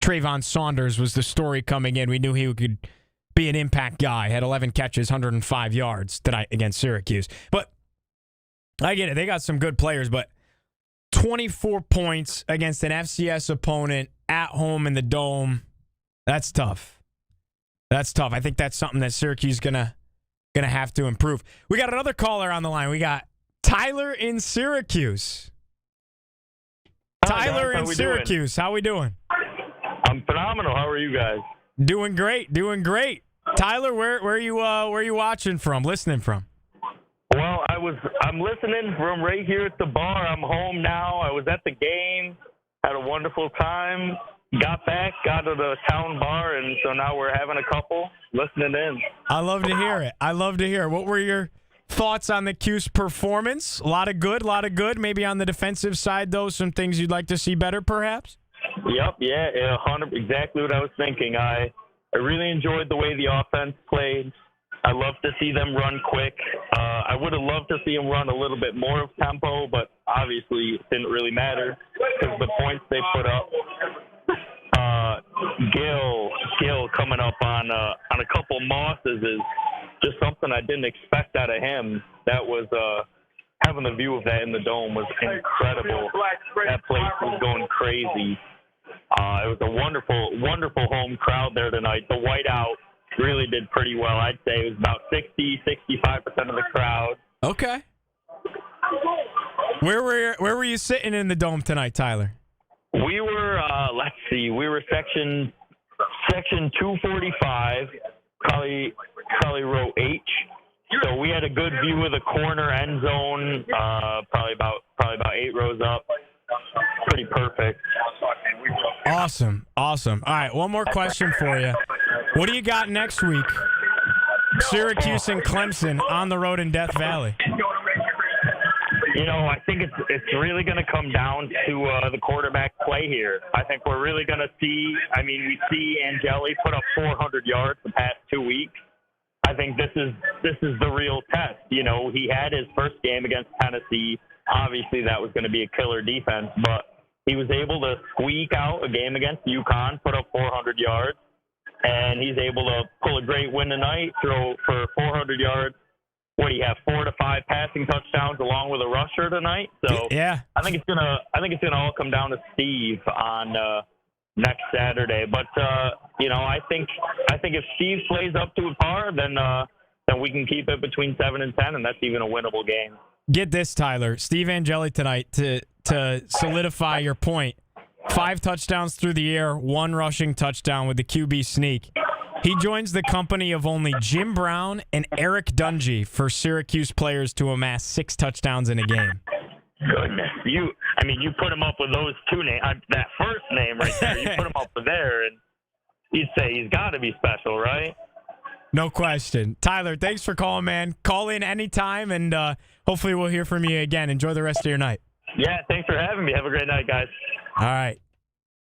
Trayvon Saunders was the story coming in. We knew he could be an impact guy. Had 11 catches, 105 yards tonight against Syracuse. But I get it. They got some good players, but 24 points against an FCS opponent at home in the Dome, that's tough. That's tough. I think that's something that Syracuse is gonna have to improve. We got another caller on the line. We got Tyler in Syracuse. Tyler in Syracuse. How we doing? I'm phenomenal. How are you guys? Doing great. Doing great. Tyler, where are you watching from? Listening from? Well, I'm listening from right here at the bar. I'm home now. I was at the game, had a wonderful time, got back, got to the town bar, and so now we're having a couple, listening in. I love to hear it. I love to hear it. What were your thoughts on the Cuse performance? A lot of good. Maybe on the defensive side, though, some things you'd like to see better, perhaps? Yep, yeah, 100, exactly what I was thinking. I really enjoyed the way the offense played. I love to see them run quick. I would have loved to see them run a little bit more of tempo, but obviously it didn't really matter because the points they put up. Gil coming up on a couple Mosses is just something I didn't expect out of him. That was having the view of that in the Dome was incredible. That place was going crazy. It was a wonderful home crowd there tonight. The whiteout really did pretty well. I'd say it was about 65% of the crowd. Okay. Where were you sitting in the Dome tonight, Tyler? We were, let's see, we were section 245, probably row H. So we had a good view of the corner end zone, probably about 8 rows up. Pretty perfect. Awesome. All right, one more question for you. What do you got next week? Syracuse and Clemson on the road in Death Valley. I think it's really going to come down to the quarterback play here. I think we're really going to see. We see Angeli put up 400 yards the past 2 weeks. I think this is the real test. He had his first game against Tennessee. Obviously, that was going to be a killer defense, but he was able to squeak out a game against UConn, put up 400 yards, and he's able to pull a great win tonight, throw for 400 yards. What do you have? 4 to 5 passing touchdowns along with a rusher tonight. So yeah, I think it's gonna all come down to Steve on next Saturday. But I think if Steve plays up to a par, then we can keep it between 7 and 10, and that's even a winnable game. Get this, Tyler. Steve Angeli tonight to solidify your point. 5 touchdowns through the air, 1 rushing touchdown with the QB sneak. He joins the company of only Jim Brown and Eric Dungy for Syracuse players to amass 6 touchdowns in a game. Goodness, you put him up with those two names. That first name right there, you put him up with there, and you'd say he's got to be special, right? No question. Tyler, thanks for calling, man. Call in anytime, and hopefully we'll hear from you again. Enjoy the rest of your night. Yeah, thanks for having me. Have a great night, guys. All right.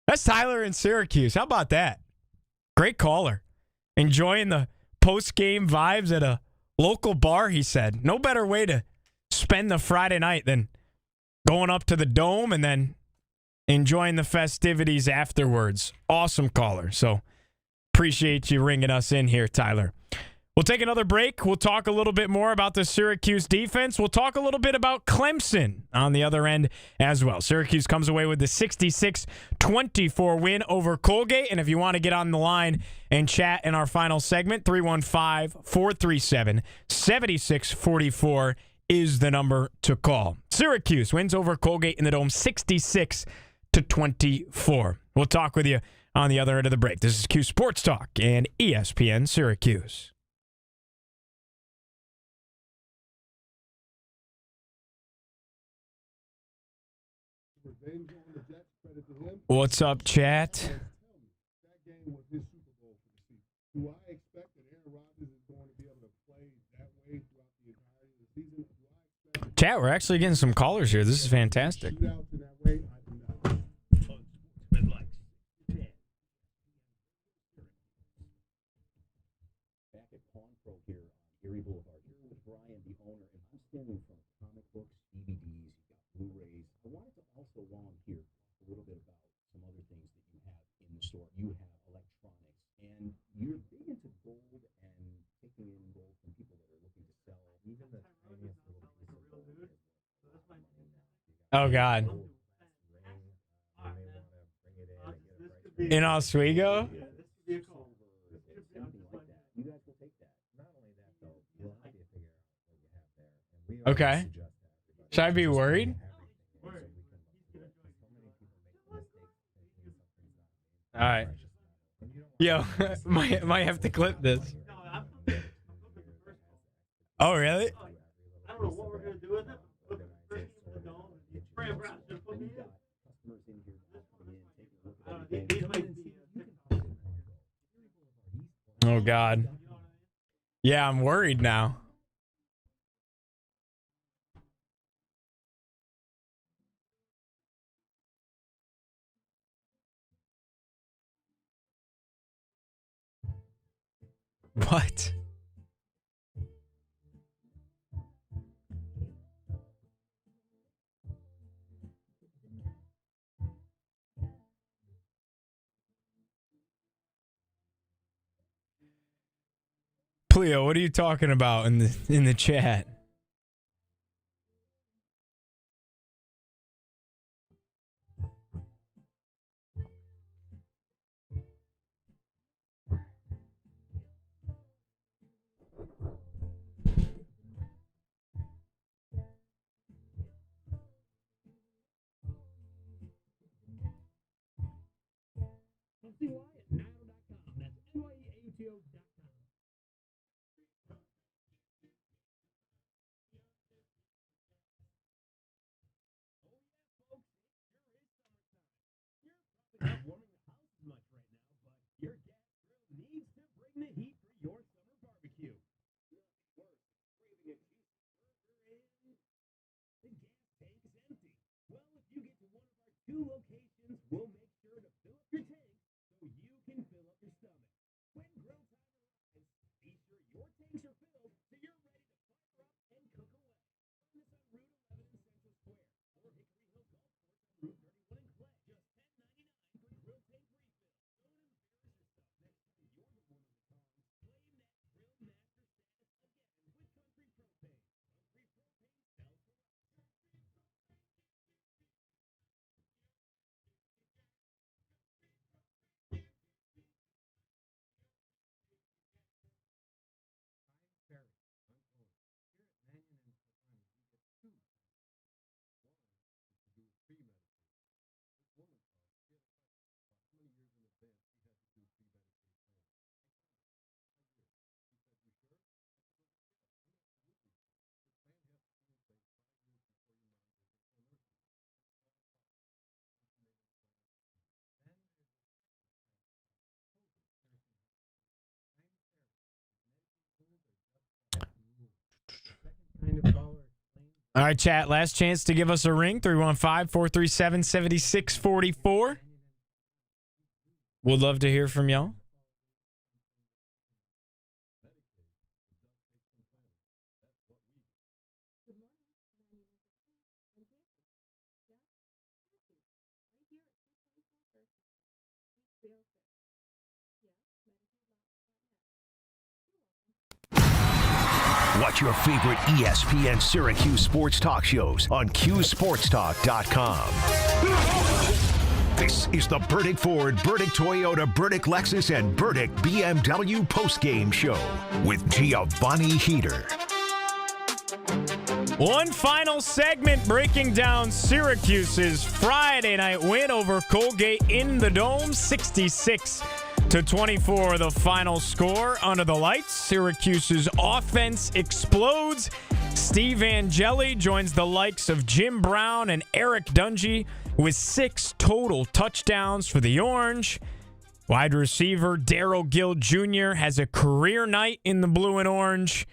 That's Tyler in Syracuse. How about that? Great caller. Enjoying the post-game vibes at a local bar, he said. No better way to spend the Friday night than going up to the Dome and then enjoying the festivities afterwards. Awesome caller. So appreciate you ringing us in here, Tyler. We'll take another break. We'll talk a little bit more about the Syracuse defense. We'll talk a little bit about Clemson on the other end as well. Syracuse comes away with the 66-24 win over Colgate. And if you want to get on the line and chat in our final segment, 315-437-7644 is the number to call. Syracuse wins over Colgate in the Dome 66-24. We'll talk with you on the other end of the break. This is Cuse Sports Talk and ESPN Syracuse. What's up, chat? Do I expect that Aaron Rodgers is going to be able to play that way throughout the entirety of the season? Chat, we're actually getting some callers here. This is fantastic. Back at Pawn Pro here on Erie Boulevard, here with Brian, the owner, and I'm standing from comic books, DVDs, you've got Blu-rays. I wanted to also, while I'm here, talk a little bit about some other things that you have in the store. You have electronics, and you're big into gold Oh, God. In Oswego? Okay. Should I be worried? All right. Yo, might have to clip this. Oh, really? I don't know what we're going to do with it. Put the first in the dome. Fran Brown should put me in. Oh, God. Yeah, I'm worried now. What? Cleo, what are you talking about in the chat? Not warming the house as much right now, but your gas grill needs to bring the heat for your summer barbecue. Nothing worse than craving a cheeseburger and the gas tank is empty. Well, if you get to one of our 2 locations, we'll make sure to fill up your tank so you can fill up your stomach. When grill time arrives, be sure your tanks are filled so you're ready to fire up and cook away. Find us on Route 11 in Central Square or Hickory Hill Golf Course on Route 31 in Clay. Just $10.99 for grill tank refill. Don't embarrass yourself next time you're the one on the tongs. Claim that grill master status again with Country Propane. Country Propane sells for life. All right, chat. Last chance to give us a ring. 315-437-7644. Would love to hear from y'all. Watch your favorite ESPN Syracuse sports talk shows on CuseSportsTalk.com. This is the Burdick Ford, Burdick Toyota, Burdick Lexus, and Burdick BMW postgame show with Giovanni Heater. One final segment breaking down Syracuse's Friday night win over Colgate in the Dome, 66-24, the final score under the lights. Syracuse's offense explodes. Steve Angeli joins the likes of Jim Brown and Eric Dungy with 6 total touchdowns for the Orange. Wide receiver Darryl Gill Jr. has a career night in the blue and orange,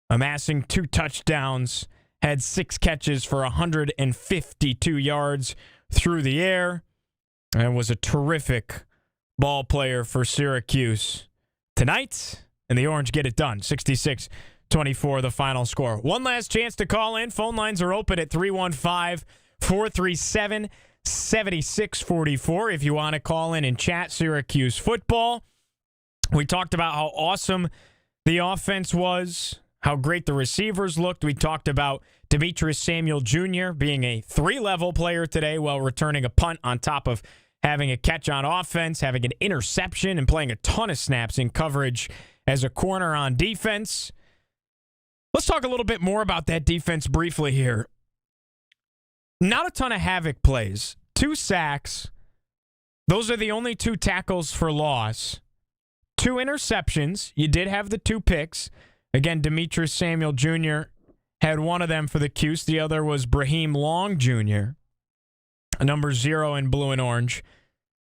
amassing 2 touchdowns, had 6 catches for 152 yards through the air, and was a terrific ball player for Syracuse tonight. And the Orange get it done, 66-24, the final score. One last chance to call in. Phone lines are open at 315-437-7644 if you want to call in and chat Syracuse football. We talked about how awesome the offense was, how great the receivers looked. We talked about Demetrius Samuel Jr. being a 3-level player today while returning a punt on top of having a catch on offense, having an interception, and playing a ton of snaps in coverage as a corner on defense. Let's talk a little bit more about that defense briefly here. Not a ton of havoc plays. 2 sacks. Those are the only 2 tackles for loss. 2 interceptions. You did have the 2 picks. Again, Demetrius Samuel Jr. had one of them for the Cuse. The other was Brahim Long Jr., number 0 in blue and orange.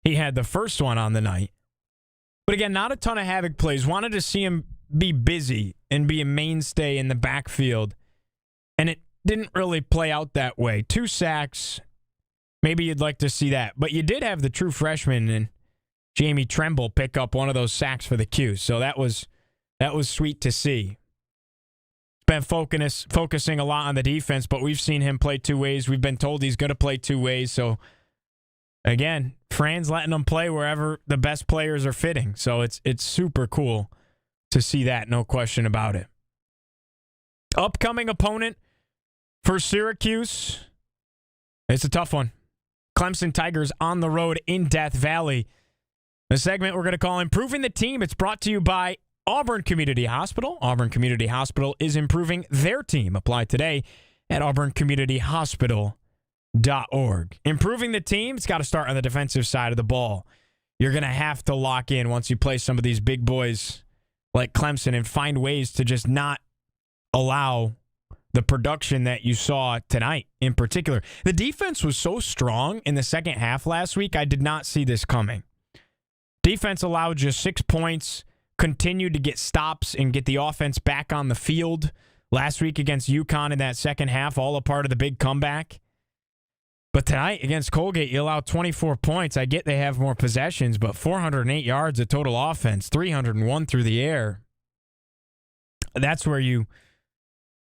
He had the first one on the night. But again, not a ton of havoc plays. Wanted to see him be busy and be a mainstay in the backfield. And it didn't really play out that way. 2 sacks. Maybe you'd like to see that. But you did have the true freshman and Jamie Tremble pick up one of those sacks for the Cuse. So that was sweet to see. Been focusing a lot on the defense, but we've seen him play 2 ways. We've been told he's going to play 2 ways. So, again, Fran's letting him play wherever the best players are fitting. So it's super cool to see that, no question about it. Upcoming opponent for Syracuse, it's a tough one. Clemson Tigers on the road in Death Valley. The segment we're going to call Improving the Team. It's brought to you by Auburn Community Hospital. Auburn Community Hospital is improving their team. Apply today at auburncommunityhospital.org. Improving the team, it's got to start on the defensive side of the ball. You're going to have to lock in once you play some of these big boys like Clemson and find ways to just not allow the production that you saw tonight in particular. The defense was so strong in the second half last week, I did not see this coming. Defense allowed just 6 points, continued to get stops and get the offense back on the field last week against UConn in that second half, all a part of the big comeback. But tonight against Colgate, you allow 24 points. I get they have more possessions, but 408 yards of total offense, 301 through the air. That's where you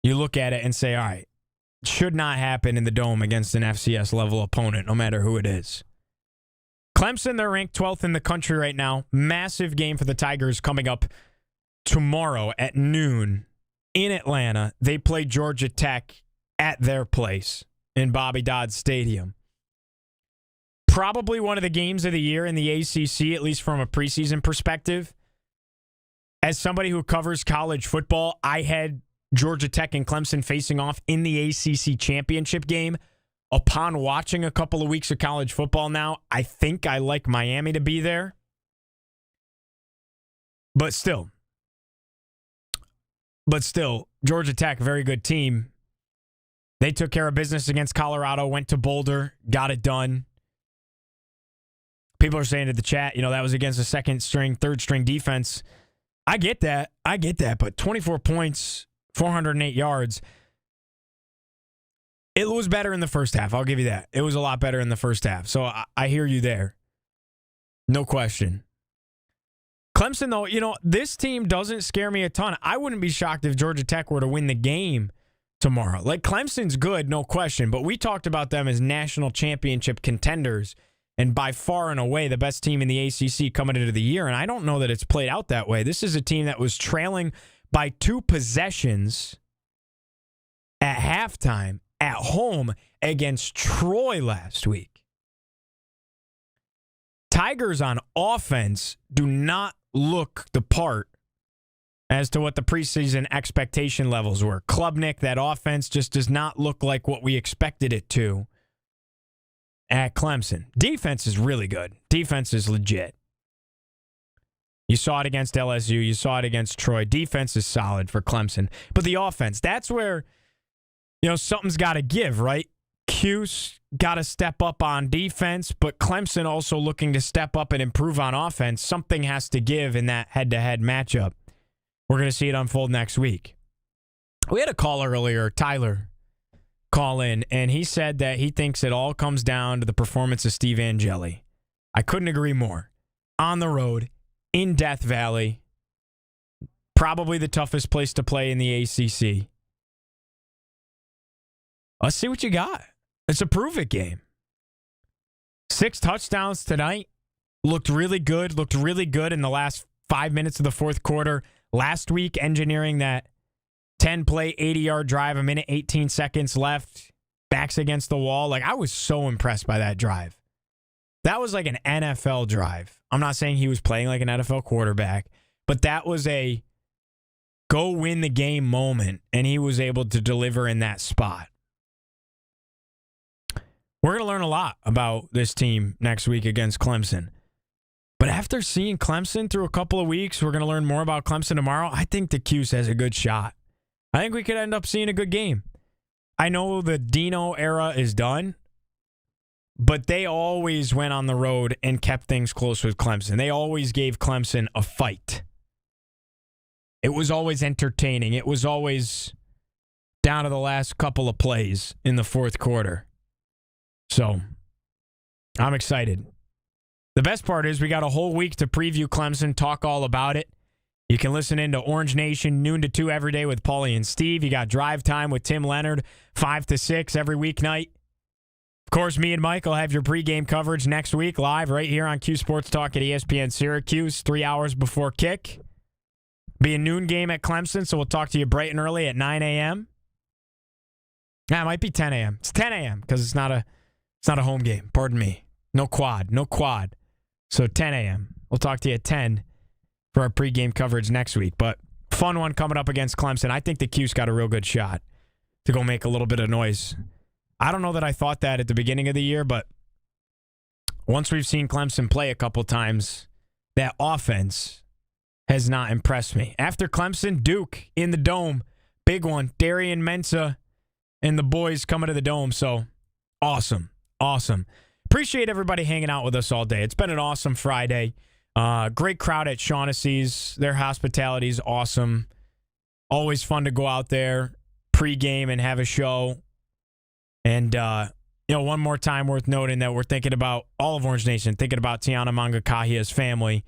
look at it and say, all right, should not happen in the Dome against an FCS level opponent, no matter who it is. Clemson, they're ranked 12th in the country right now. Massive game for the Tigers coming up tomorrow at noon in Atlanta. They play Georgia Tech at their place in Bobby Dodd Stadium. Probably one of the games of the year in the ACC, at least from a preseason perspective. As somebody who covers college football, I had Georgia Tech and Clemson facing off in the ACC championship game. Upon watching a couple of weeks of college football now, I think I like Miami to be there. But still, Georgia Tech, very good team. They took care of business against Colorado, went to Boulder, got it done. People are saying in the chat, that was against a second string, third string defense. I get that. But 24 points, 408 yards. It was better in the first half. I'll give you that. It was a lot better in the first half. So I hear you there. No question. Clemson, though, this team doesn't scare me a ton. I wouldn't be shocked if Georgia Tech were to win the game tomorrow. Like, Clemson's good, no question, but we talked about them as national championship contenders and by far and away the best team in the ACC coming into the year, and I don't know that it's played out that way. This is a team that was trailing by 2 possessions at halftime at home against Troy last week. Tigers on offense do not look the part as to what the preseason expectation levels were. Klubnik, that offense just does not look like what we expected it to at Clemson. Defense is really good. Defense is legit. You saw it against LSU. You saw it against Troy. Defense is solid for Clemson. But the offense, that's where something's got to give, right? Cuse got to step up on defense, but Clemson also looking to step up and improve on offense. Something has to give in that head-to-head matchup. We're going to see it unfold next week. We had a caller earlier, Tyler, call in, and he said that he thinks it all comes down to the performance of Steve Angeli. I couldn't agree more. On the road, in Death Valley, probably the toughest place to play in the ACC. Let's see what you got. It's a prove-it game. 6 touchdowns tonight. Looked really good in the last 5 minutes of the fourth quarter. Last week, engineering that 10-play, 80-yard drive, a minute, 18 seconds left, backs against the wall. Like, I was so impressed by that drive. That was like an NFL drive. I'm not saying he was playing like an NFL quarterback, but that was a go win the game moment, and he was able to deliver in that spot. We're going to learn a lot about this team next week against Clemson. But after seeing Clemson through a couple of weeks, we're going to learn more about Clemson tomorrow. I think the Cuse has a good shot. I think we could end up seeing a good game. I know the Dino era is done, but they always went on the road and kept things close with Clemson. They always gave Clemson a fight. It was always entertaining. It was always down to the last couple of plays in the fourth quarter. So, I'm excited. The best part is we got a whole week to preview Clemson, talk all about it. You can listen into Orange Nation noon to 2 every day with Paulie and Steve. You got Drive Time with Tim Leonard 5 to 6 every weeknight. Of course, me and Mike will have your pregame coverage next week live right here on Q Sports Talk at ESPN Syracuse 3 hours before kick. Be a noon game at Clemson, so we'll talk to you bright and early at 9 a.m. It might be 10 a.m. It's 10 a.m. because it's not a home game. Pardon me. No quad. So 10 a.m. We'll talk to you at 10 for our pregame coverage next week. But fun one coming up against Clemson. I think the Cuse got a real good shot to go make a little bit of noise. I don't know that I thought that at the beginning of the year, but once we've seen Clemson play a couple times, that offense has not impressed me. After Clemson, Duke in the Dome. Big one. Darian Mensah and the boys coming to the Dome. So awesome. Appreciate everybody hanging out with us all day. It's been an awesome Friday. Great crowd at Shaughnessy's. Their hospitality is awesome. Always fun to go out there, pregame, and have a show. And, one more time worth noting that we're thinking about all of Orange Nation, thinking about Tiana Mangakahia's family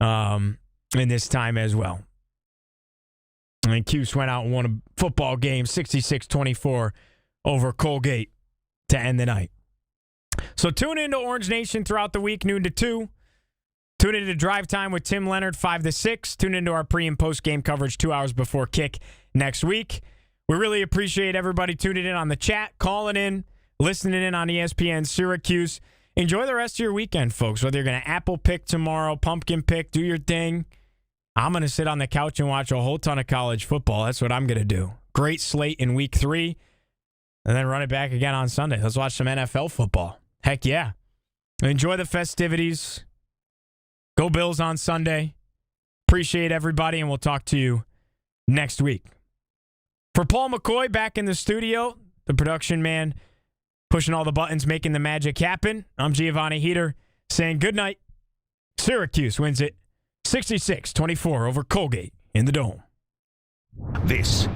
in this time as well. And Cuse went out and won a football game, 66-24 over Colgate to end the night. So tune into Orange Nation throughout the week, noon to 2. Tune into Drive Time with Tim Leonard, 5 to 6. Tune into our pre- and post-game coverage 2 hours before kick next week. We really appreciate everybody tuning in on the chat, calling in, listening in on ESPN Syracuse. Enjoy the rest of your weekend, folks. Whether you're going to apple pick tomorrow, pumpkin pick, do your thing. I'm going to sit on the couch and watch a whole ton of college football. That's what I'm going to do. Great slate in week 3, and then run it back again on Sunday. Let's watch some NFL football. Heck yeah. Enjoy the festivities. Go Bills on Sunday. Appreciate everybody, and we'll talk to you next week. For Paul McCoy back in the studio, the production man pushing all the buttons, making the magic happen, I'm Gio Heater saying good night. Syracuse wins it 66-24 over Colgate in the Dome. This